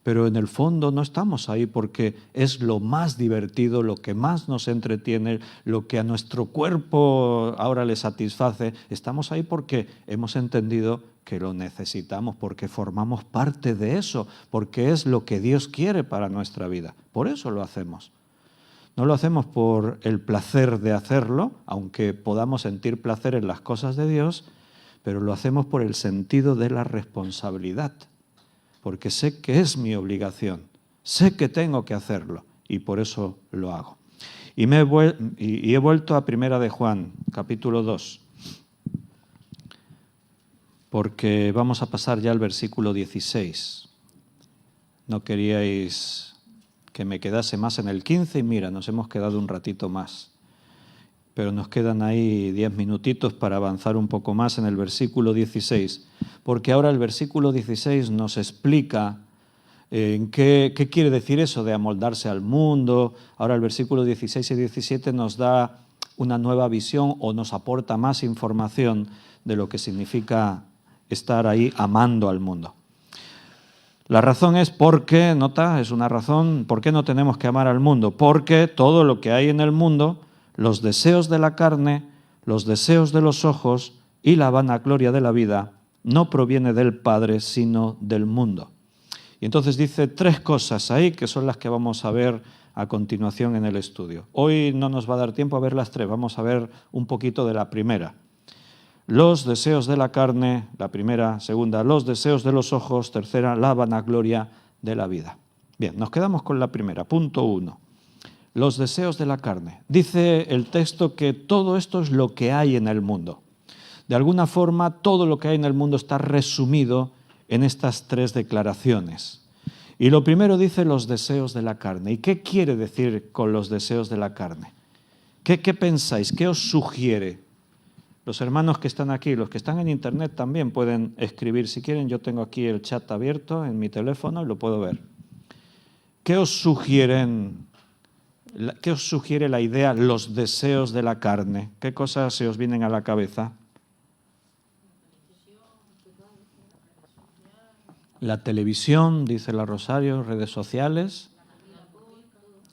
pero en el fondo no estamos ahí porque es lo más divertido, lo que más nos entretiene, lo que a nuestro cuerpo ahora le satisface. Estamos ahí porque hemos entendido que lo necesitamos, porque formamos parte de eso, porque es lo que Dios quiere para nuestra vida. Por eso lo hacemos. No lo hacemos por el placer de hacerlo, aunque podamos sentir placer en las cosas de Dios, pero lo hacemos por el sentido de la responsabilidad. Porque sé que es mi obligación, sé que tengo que hacerlo y por eso lo hago. Y he vuelto a Primera de Juan, capítulo 2, porque vamos a pasar ya al versículo 16. No queríais que me quedase más en el 15 y mira, nos hemos quedado un ratito más. Pero nos quedan ahí 10 minutitos para avanzar un poco más en el versículo 16, porque ahora el versículo 16 nos explica qué quiere decir eso de amoldarse al mundo. Ahora el versículo 16 y 17 nos da una nueva visión o nos aporta más información de lo que significa estar ahí amando al mundo. La razón es porque, nota, es una razón, ¿por qué no tenemos que amar al mundo? Porque todo lo que hay en el mundo, los deseos de la carne, los deseos de los ojos y la vanagloria de la vida no proviene del Padre, sino del mundo. Y entonces dice 3 cosas ahí que son las que vamos a ver a continuación en el estudio. Hoy no nos va a dar tiempo a ver las 3, vamos a ver un poquito de la primera. Los deseos de la carne, la primera. Segunda, los deseos de los ojos. Tercera, la vanagloria de la vida. Bien, nos quedamos con la primera. Punto 1. Los deseos de la carne. Dice el texto que todo esto es lo que hay en el mundo. De alguna forma, todo lo que hay en el mundo está resumido en estas 3 declaraciones. Y lo primero dice los deseos de la carne. ¿Y qué quiere decir con los deseos de la carne? ¿Qué pensáis? ¿Qué os sugiere? Los hermanos que están aquí, los que están en internet también pueden escribir. Si quieren, yo tengo aquí el chat abierto en mi teléfono y lo puedo ver. ¿Qué os sugieren? ¿Qué os sugiere la idea, los deseos de la carne? ¿Qué cosas se os vienen a la cabeza? La televisión, dice la Rosario, redes sociales,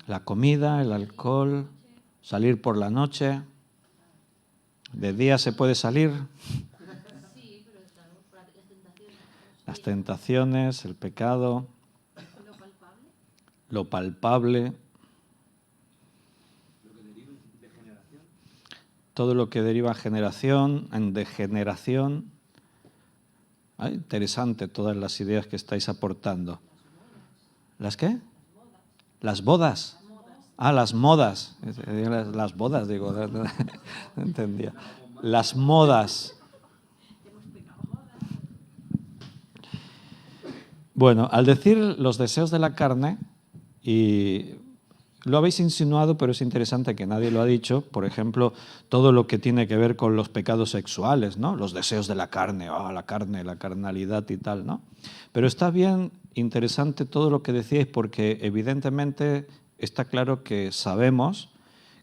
la comida, el alcohol, salir por la noche. ¿De día se puede salir? Las tentaciones, el pecado, lo palpable. Todo lo que deriva en degeneración. Interesante todas las ideas que estáis aportando. ¿Las qué? Las bodas. Las modas. Las bodas, digo, no entendía. Las modas. Bueno, al decir los deseos de la carne, y lo habéis insinuado, pero es interesante que nadie lo ha dicho, por ejemplo, todo lo que tiene que ver con los pecados sexuales, ¿no? Los deseos de la carne, la carne, la carnalidad y tal, ¿no? Pero está bien interesante todo lo que decíais, porque evidentemente está claro que sabemos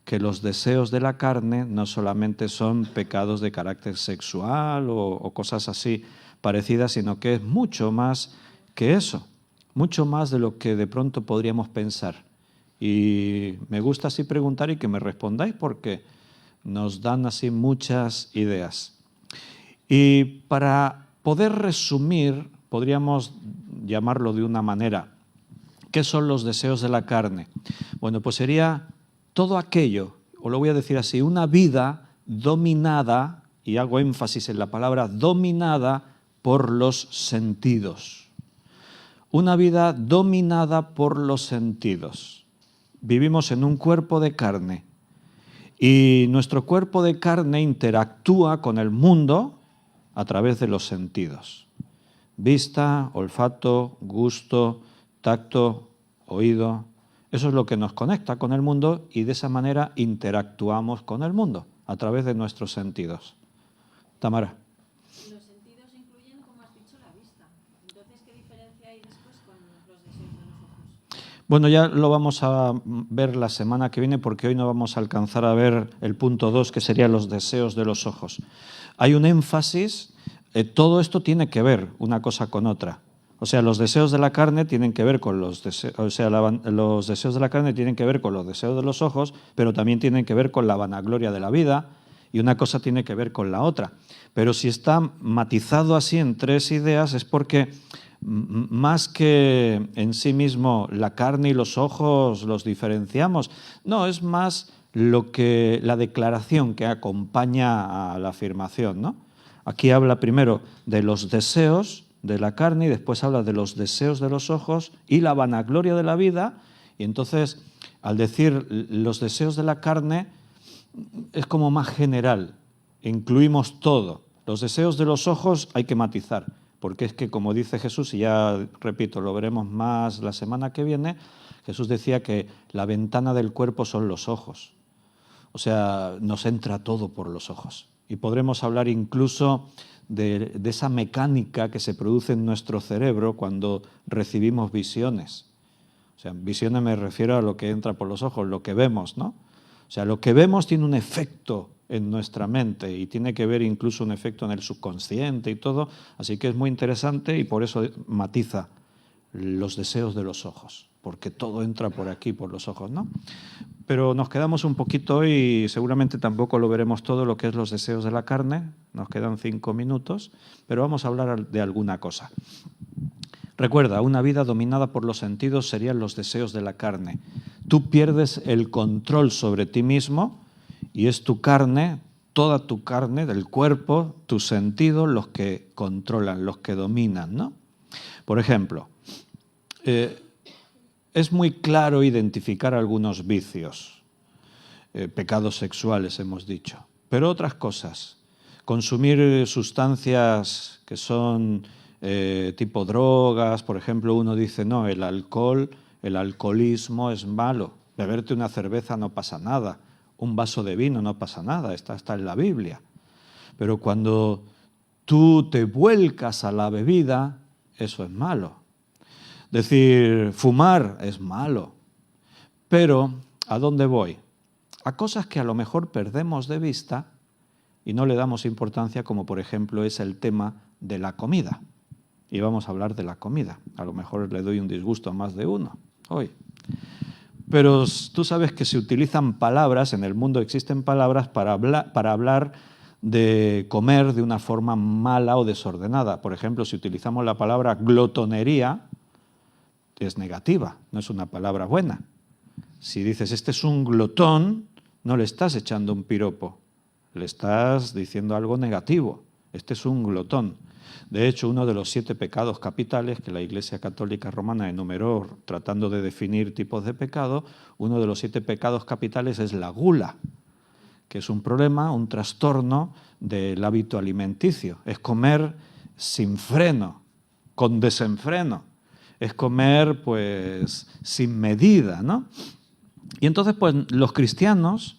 que los deseos de la carne no solamente son pecados de carácter sexual o cosas así parecidas, sino que es mucho más que eso, mucho más de lo que de pronto podríamos pensar. Y me gusta así preguntar y que me respondáis porque nos dan así muchas ideas. Y para poder resumir, podríamos llamarlo de una manera. ¿Qué son los deseos de la carne? Bueno, pues sería todo aquello, o lo voy a decir así, una vida dominada, y hago énfasis en la palabra dominada por los sentidos. Una vida dominada por los sentidos. Vivimos en un cuerpo de carne y nuestro cuerpo de carne interactúa con el mundo a través de los sentidos. Vista, olfato, gusto, tacto, oído. Eso es lo que nos conecta con el mundo y de esa manera interactuamos con el mundo a través de nuestros sentidos. Tamara. Los sentidos incluyen, como has dicho, la vista. Entonces, ¿qué diferencia hay después con los deseos de los ojos? Bueno, ya lo vamos a ver la semana que viene porque hoy no vamos a alcanzar a ver el punto 2, que serían los deseos de los ojos. Hay un énfasis, todo esto tiene que ver una cosa con otra. O sea, los deseos de la carne tienen que ver con los deseos, los deseos de la carne tienen que ver con los deseos de los ojos, pero también tienen que ver con la vanagloria de la vida, y una cosa tiene que ver con la otra. Pero si está matizado así en tres ideas es porque más que en sí mismo la carne y los ojos los diferenciamos, no, es más la declaración que acompaña a la afirmación, ¿no? Aquí habla primero de los deseos de la carne y después habla de los deseos de los ojos y la vanagloria de la vida, y entonces al decir los deseos de la carne es como más general, incluimos todo. Los deseos de los ojos hay que matizar, porque es que, como dice Jesús, y ya repito, lo veremos más la semana que viene, Jesús decía que la ventana del cuerpo son los ojos. O sea, nos entra todo por los ojos. Y podremos hablar incluso de esa mecánica que se produce en nuestro cerebro cuando recibimos visiones. O sea, visiones me refiero a lo que entra por los ojos, lo que vemos, ¿no? O sea, lo que vemos tiene un efecto en nuestra mente y tiene que ver incluso un efecto en el subconsciente y todo, así que es muy interesante y por eso matiza los deseos de los ojos, porque todo entra por aquí, por los ojos, ¿no? Pero nos quedamos un poquito y seguramente tampoco lo veremos todo lo que es los deseos de la carne, nos quedan 5 minutos, pero vamos a hablar de alguna cosa. Recuerda, una vida dominada por los sentidos serían los deseos de la carne. Tú pierdes el control sobre ti mismo y es tu carne, toda tu carne del cuerpo, tus sentidos los que controlan, los que dominan, ¿no? Por ejemplo, es muy claro identificar algunos vicios, pecados sexuales hemos dicho, pero otras cosas, consumir sustancias que son tipo drogas, por ejemplo, uno dice, no, el alcoholismo es malo, beberte una cerveza no pasa nada, un vaso de vino no pasa nada, está en la Biblia. Pero cuando tú te vuelcas a la bebida, eso es malo. Decir, fumar es malo. Pero, ¿a dónde voy? A cosas que a lo mejor perdemos de vista y no le damos importancia, como por ejemplo es el tema de la comida. Y vamos a hablar de la comida. A lo mejor le doy un disgusto a más de uno hoy. Pero tú sabes que se utilizan palabras, en el mundo existen palabras para hablar de comer de una forma mala o desordenada. Por ejemplo, si utilizamos la palabra glotonería, es negativa, no es una palabra buena. Si dices, este es un glotón, no le estás echando un piropo, le estás diciendo algo negativo. Este es un glotón. De hecho, uno de los 7 pecados capitales que la Iglesia Católica Romana enumeró tratando de definir tipos de pecado, uno de los 7 pecados capitales es la gula, que es un problema, un trastorno del hábito alimenticio. Es comer sin freno, con desenfreno. Es comer, pues, sin medida, ¿no? Y entonces, pues, los cristianos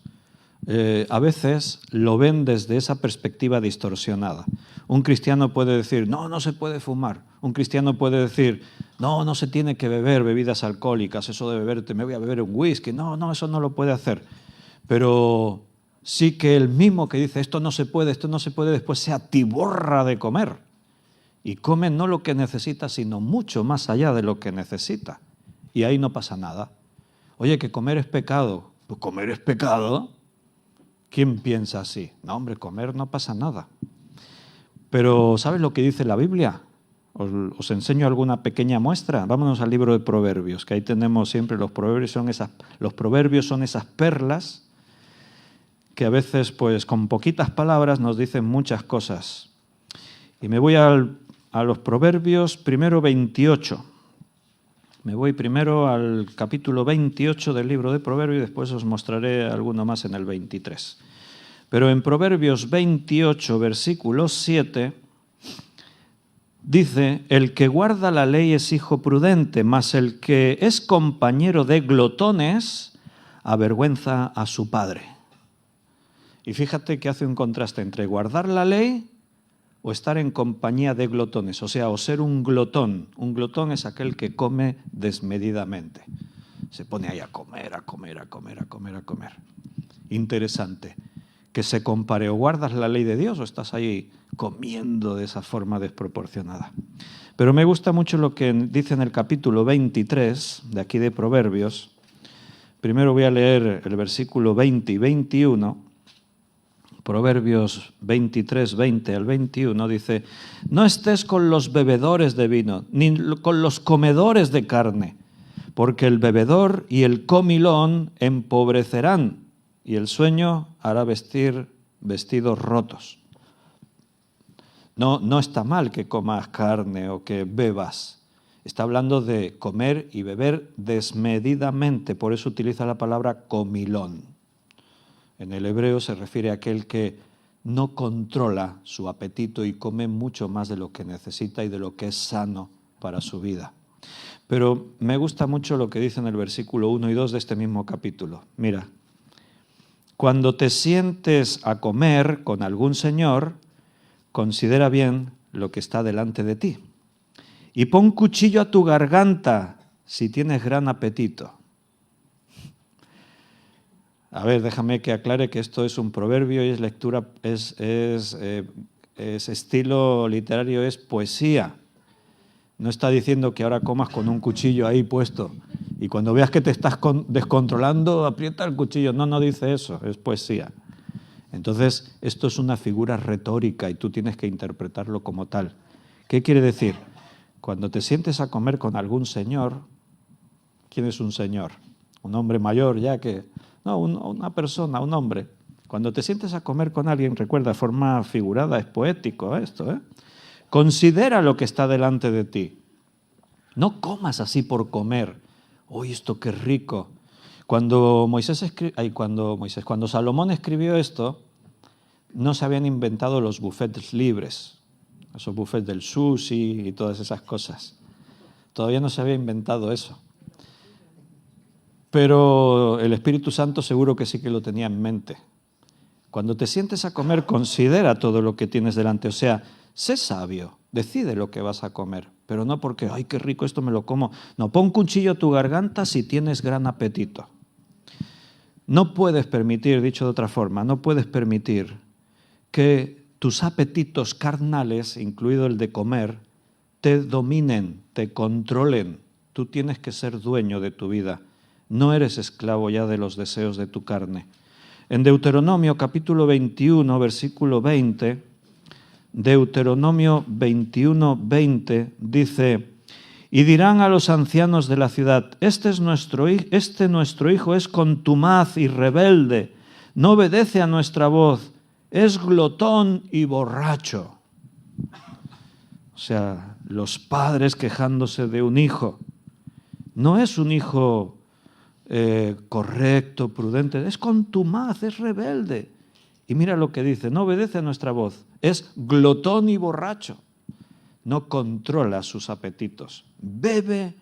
a veces lo ven desde esa perspectiva distorsionada. Un cristiano puede decir, no, no se puede fumar. Un cristiano puede decir, no, no se tiene que beber bebidas alcohólicas, eso de beberte, me voy a beber un whisky. No, no, eso no lo puede hacer. Pero sí que el mismo que dice, esto no se puede, después se atiborra de comer. Y come no lo que necesita, sino mucho más allá de lo que necesita. Y ahí no pasa nada. Oye, que comer es pecado. Pues comer es pecado. ¿Quién piensa así? No, hombre, comer no pasa nada. Pero ¿sabes lo que dice la Biblia? Os enseño alguna pequeña muestra. Vámonos al libro de Proverbios, que ahí tenemos siempre los proverbios son esas perlas que a veces, pues, con poquitas palabras nos dicen muchas cosas. Y me voy a los Proverbios, primero 28. Me voy primero al capítulo 28 del libro de Proverbios y después os mostraré alguno más en el 23. Pero en Proverbios 28, versículo 7, dice, el que guarda la ley es hijo prudente, mas el que es compañero de glotones avergüenza a su padre. Y fíjate que hace un contraste entre guardar la ley o estar en compañía de glotones, o sea, o ser un glotón. Un glotón es aquel que come desmedidamente. Se pone ahí a comer. Interesante. Que se compare, o guardas la ley de Dios o estás ahí comiendo de esa forma desproporcionada. Pero me gusta mucho lo que dice en el capítulo 23 de aquí de Proverbios. Primero voy a leer el versículo 20 y 21. Proverbios 23, 20 al 21 dice: no estés con los bebedores de vino, ni con los comedores de carne, porque el bebedor y el comilón empobrecerán, y el sueño hará vestir vestidos rotos. No está mal que comas carne o que bebas. Está hablando de comer y beber desmedidamente, por eso utiliza la palabra comilón. En el hebreo se refiere a aquel que no controla su apetito y come mucho más de lo que necesita y de lo que es sano para su vida. Pero me gusta mucho lo que dice en el versículo 1 y 2 de este mismo capítulo. Mira, cuando te sientes a comer con algún señor, considera bien lo que está delante de ti. Y pon cuchillo a tu garganta si tienes gran apetito. A ver, déjame que aclare que esto es un proverbio y es lectura, es estilo literario, es poesía. No está diciendo que ahora comas con un cuchillo ahí puesto y cuando veas que te estás descontrolando, aprieta el cuchillo. No dice eso, es poesía. Entonces, esto es una figura retórica y tú tienes que interpretarlo como tal. ¿Qué quiere decir? Cuando te sientes a comer con algún señor, ¿quién es un señor? Un hombre mayor ya que... No, una persona, un hombre. Cuando te sientes a comer con alguien, recuerda, de forma figurada, es poético esto, ¿eh? Considera lo que está delante de ti. No comas así por comer. ¡Uy, esto qué rico! Cuando Salomón escribió esto, no se habían inventado los buffets libres, esos buffets del sushi y todas esas cosas. Todavía no se había inventado eso. Pero el Espíritu Santo seguro que sí que lo tenía en mente. Cuando te sientes a comer, considera todo lo que tienes delante. O sea, sé sabio, decide lo que vas a comer, pero no porque, ¡ay, qué rico, esto me lo como! No, pon cuchillo a tu garganta si tienes gran apetito. No puedes permitir, dicho de otra forma, no puedes permitir que tus apetitos carnales, incluido el de comer, te dominen, te controlen. Tú tienes que ser dueño de tu vida. No eres esclavo ya de los deseos de tu carne. En Deuteronomio capítulo 21, versículo 20, Deuteronomio 21, 20, dice: y dirán a los ancianos de la ciudad: este nuestro hijo es contumaz y rebelde, no obedece a nuestra voz, es glotón y borracho. O sea, los padres quejándose de un hijo. No es un hijo correcto, prudente, es contumaz, es rebelde. Y mira lo que dice: no obedece a nuestra voz, es glotón y borracho. No controla sus apetitos, bebe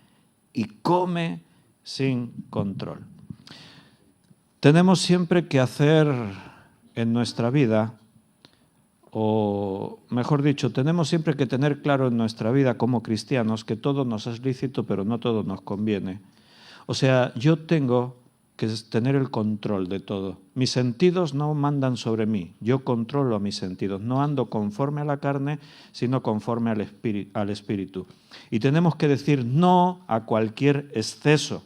y come sin control. Tenemos siempre que hacer en nuestra vida, o mejor dicho, tenemos siempre que tener claro en nuestra vida como cristianos que todo nos es lícito, pero no todo nos conviene. O sea, yo tengo que tener el control de todo. Mis sentidos no mandan sobre mí, yo controlo a mis sentidos. No ando conforme a la carne, sino conforme al espíritu. Y tenemos que decir no a cualquier exceso.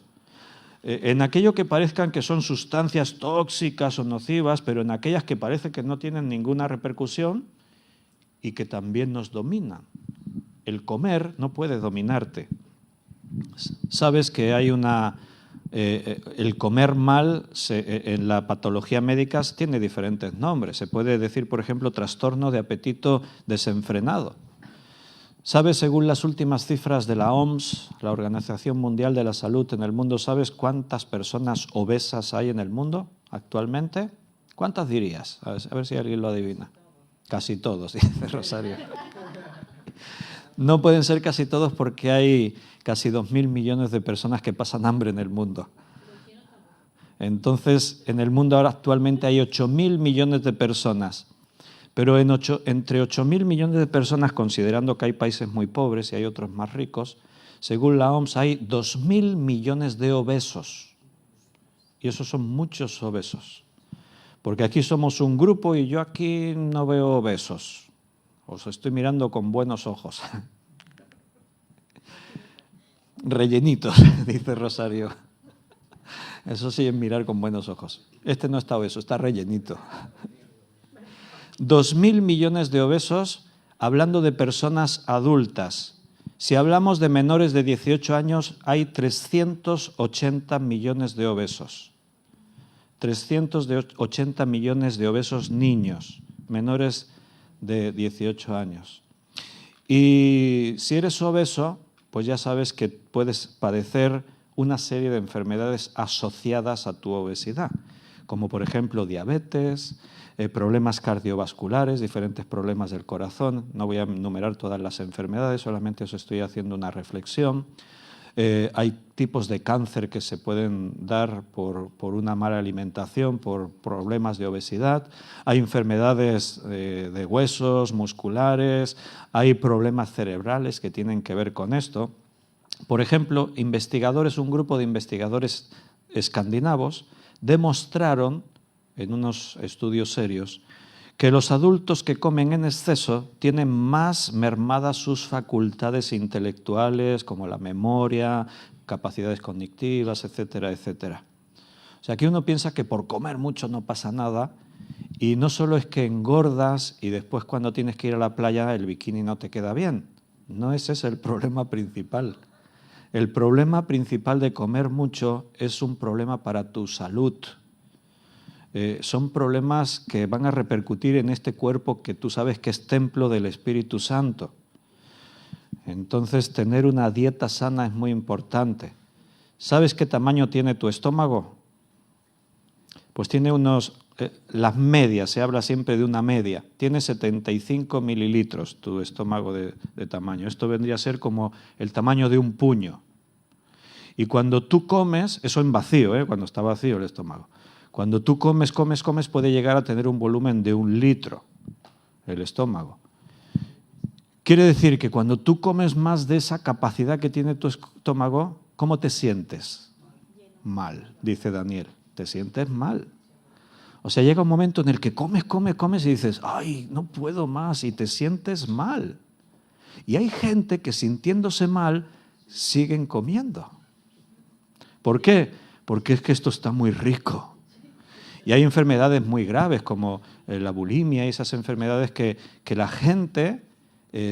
En aquello que parezcan que son sustancias tóxicas o nocivas, pero en aquellas que parece que no tienen ninguna repercusión y que también nos dominan. El comer no puede dominarte. Sabes que hay el comer mal en la patología médica tiene diferentes nombres. Se puede decir, por ejemplo, trastorno de apetito desenfrenado. ¿Sabes, según las últimas cifras de la OMS, la Organización Mundial de la Salud en el mundo, sabes cuántas personas obesas hay en el mundo actualmente? ¿Cuántas dirías? A ver si alguien lo adivina. Casi todos, dice Rosario. No pueden ser casi todos porque hay casi 2.000 millones de personas que pasan hambre en el mundo. Entonces, en el mundo ahora actualmente hay 8.000 millones de personas. Pero entre 8.000 millones de personas, considerando que hay países muy pobres y hay otros más ricos, según la OMS hay 2.000 millones de obesos. Y esos son muchos obesos. Porque aquí somos un grupo y yo aquí no veo obesos. Os estoy mirando con buenos ojos. Rellenitos, dice Rosario. Eso sí es mirar con buenos ojos. Este no está obeso, está rellenito. 2.000 millones de obesos, hablando de personas adultas. Si hablamos de menores de 18 años, hay 380 millones de obesos. 380 millones de obesos niños, menores de 18 años. Y si eres obeso, pues ya sabes que puedes padecer una serie de enfermedades asociadas a tu obesidad, como por ejemplo diabetes, problemas cardiovasculares, diferentes problemas del corazón. No voy a enumerar todas las enfermedades, solamente os estoy haciendo una reflexión. Hay tipos de cáncer que se pueden dar por una mala alimentación, por problemas de obesidad. Hay enfermedades de huesos, musculares, hay problemas cerebrales que tienen que ver con esto. Por ejemplo, un grupo de investigadores escandinavos demostraron en unos estudios serios que los adultos que comen en exceso tienen más mermadas sus facultades intelectuales, como la memoria, capacidades cognitivas, etcétera, etcétera. O sea, aquí uno piensa que por comer mucho no pasa nada, y no solo es que engordas y después cuando tienes que ir a la playa el bikini no te queda bien. No ese es el problema principal. El problema principal de comer mucho es un problema para tu salud. Son problemas que van a repercutir en este cuerpo que tú sabes que es templo del Espíritu Santo. Entonces, tener una dieta sana es muy importante. ¿Sabes qué tamaño tiene tu estómago? Pues tiene las medias, se habla siempre de una media. Tiene 75 mililitros tu estómago de tamaño. Esto vendría a ser como el tamaño de un puño. Y cuando tú comes, eso en vacío, cuando está vacío el estómago. Cuando tú comes, puede llegar a tener un volumen de 1 litro el estómago. Quiere decir que cuando tú comes más de esa capacidad que tiene tu estómago, ¿cómo te sientes? Mal, dice Daniel. Te sientes mal. O sea, llega un momento en el que comes y dices, ¡ay, no puedo más! Y te sientes mal. Y hay gente que sintiéndose mal siguen comiendo. ¿Por qué? Porque es que esto está muy rico. Y hay enfermedades muy graves como la bulimia y esas enfermedades que la gente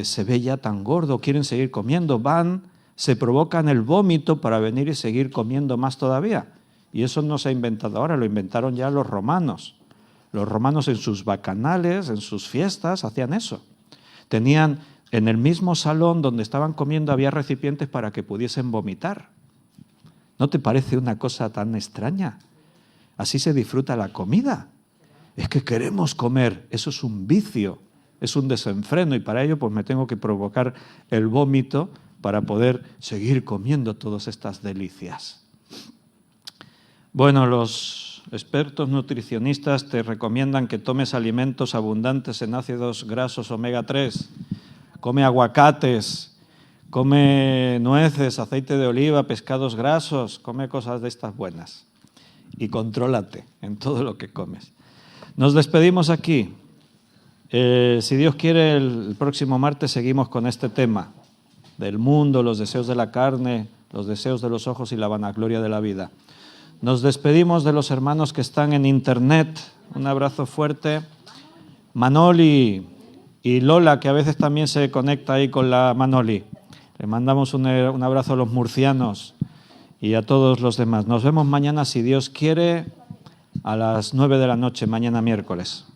se ve ya tan gordo, quieren seguir comiendo, se provocan el vómito para venir y seguir comiendo más todavía. Y eso no se ha inventado ahora, lo inventaron ya los romanos. Los romanos en sus bacanales, en sus fiestas, hacían eso. Tenían en el mismo salón donde estaban comiendo, había recipientes para que pudiesen vomitar. ¿No te parece una cosa tan extraña? Así se disfruta la comida. Es que queremos comer, eso es un vicio, es un desenfreno, y para ello pues me tengo que provocar el vómito para poder seguir comiendo todas estas delicias. Bueno, los expertos nutricionistas te recomiendan que tomes alimentos abundantes en ácidos grasos omega 3, come aguacates, come nueces, aceite de oliva, pescados grasos, come cosas de estas buenas. Y contrólate en todo lo que comes. Nos despedimos aquí. Si Dios quiere, el próximo martes seguimos con este tema del mundo, los deseos de la carne, los deseos de los ojos y la vanagloria de la vida. Nos despedimos de los hermanos que están en internet. Un abrazo fuerte. Manoli y Lola, que a veces también se conecta ahí con la Manoli. Le mandamos un abrazo a los murcianos y a todos los demás. Nos vemos mañana, si Dios quiere, a las 9 de la noche, mañana miércoles.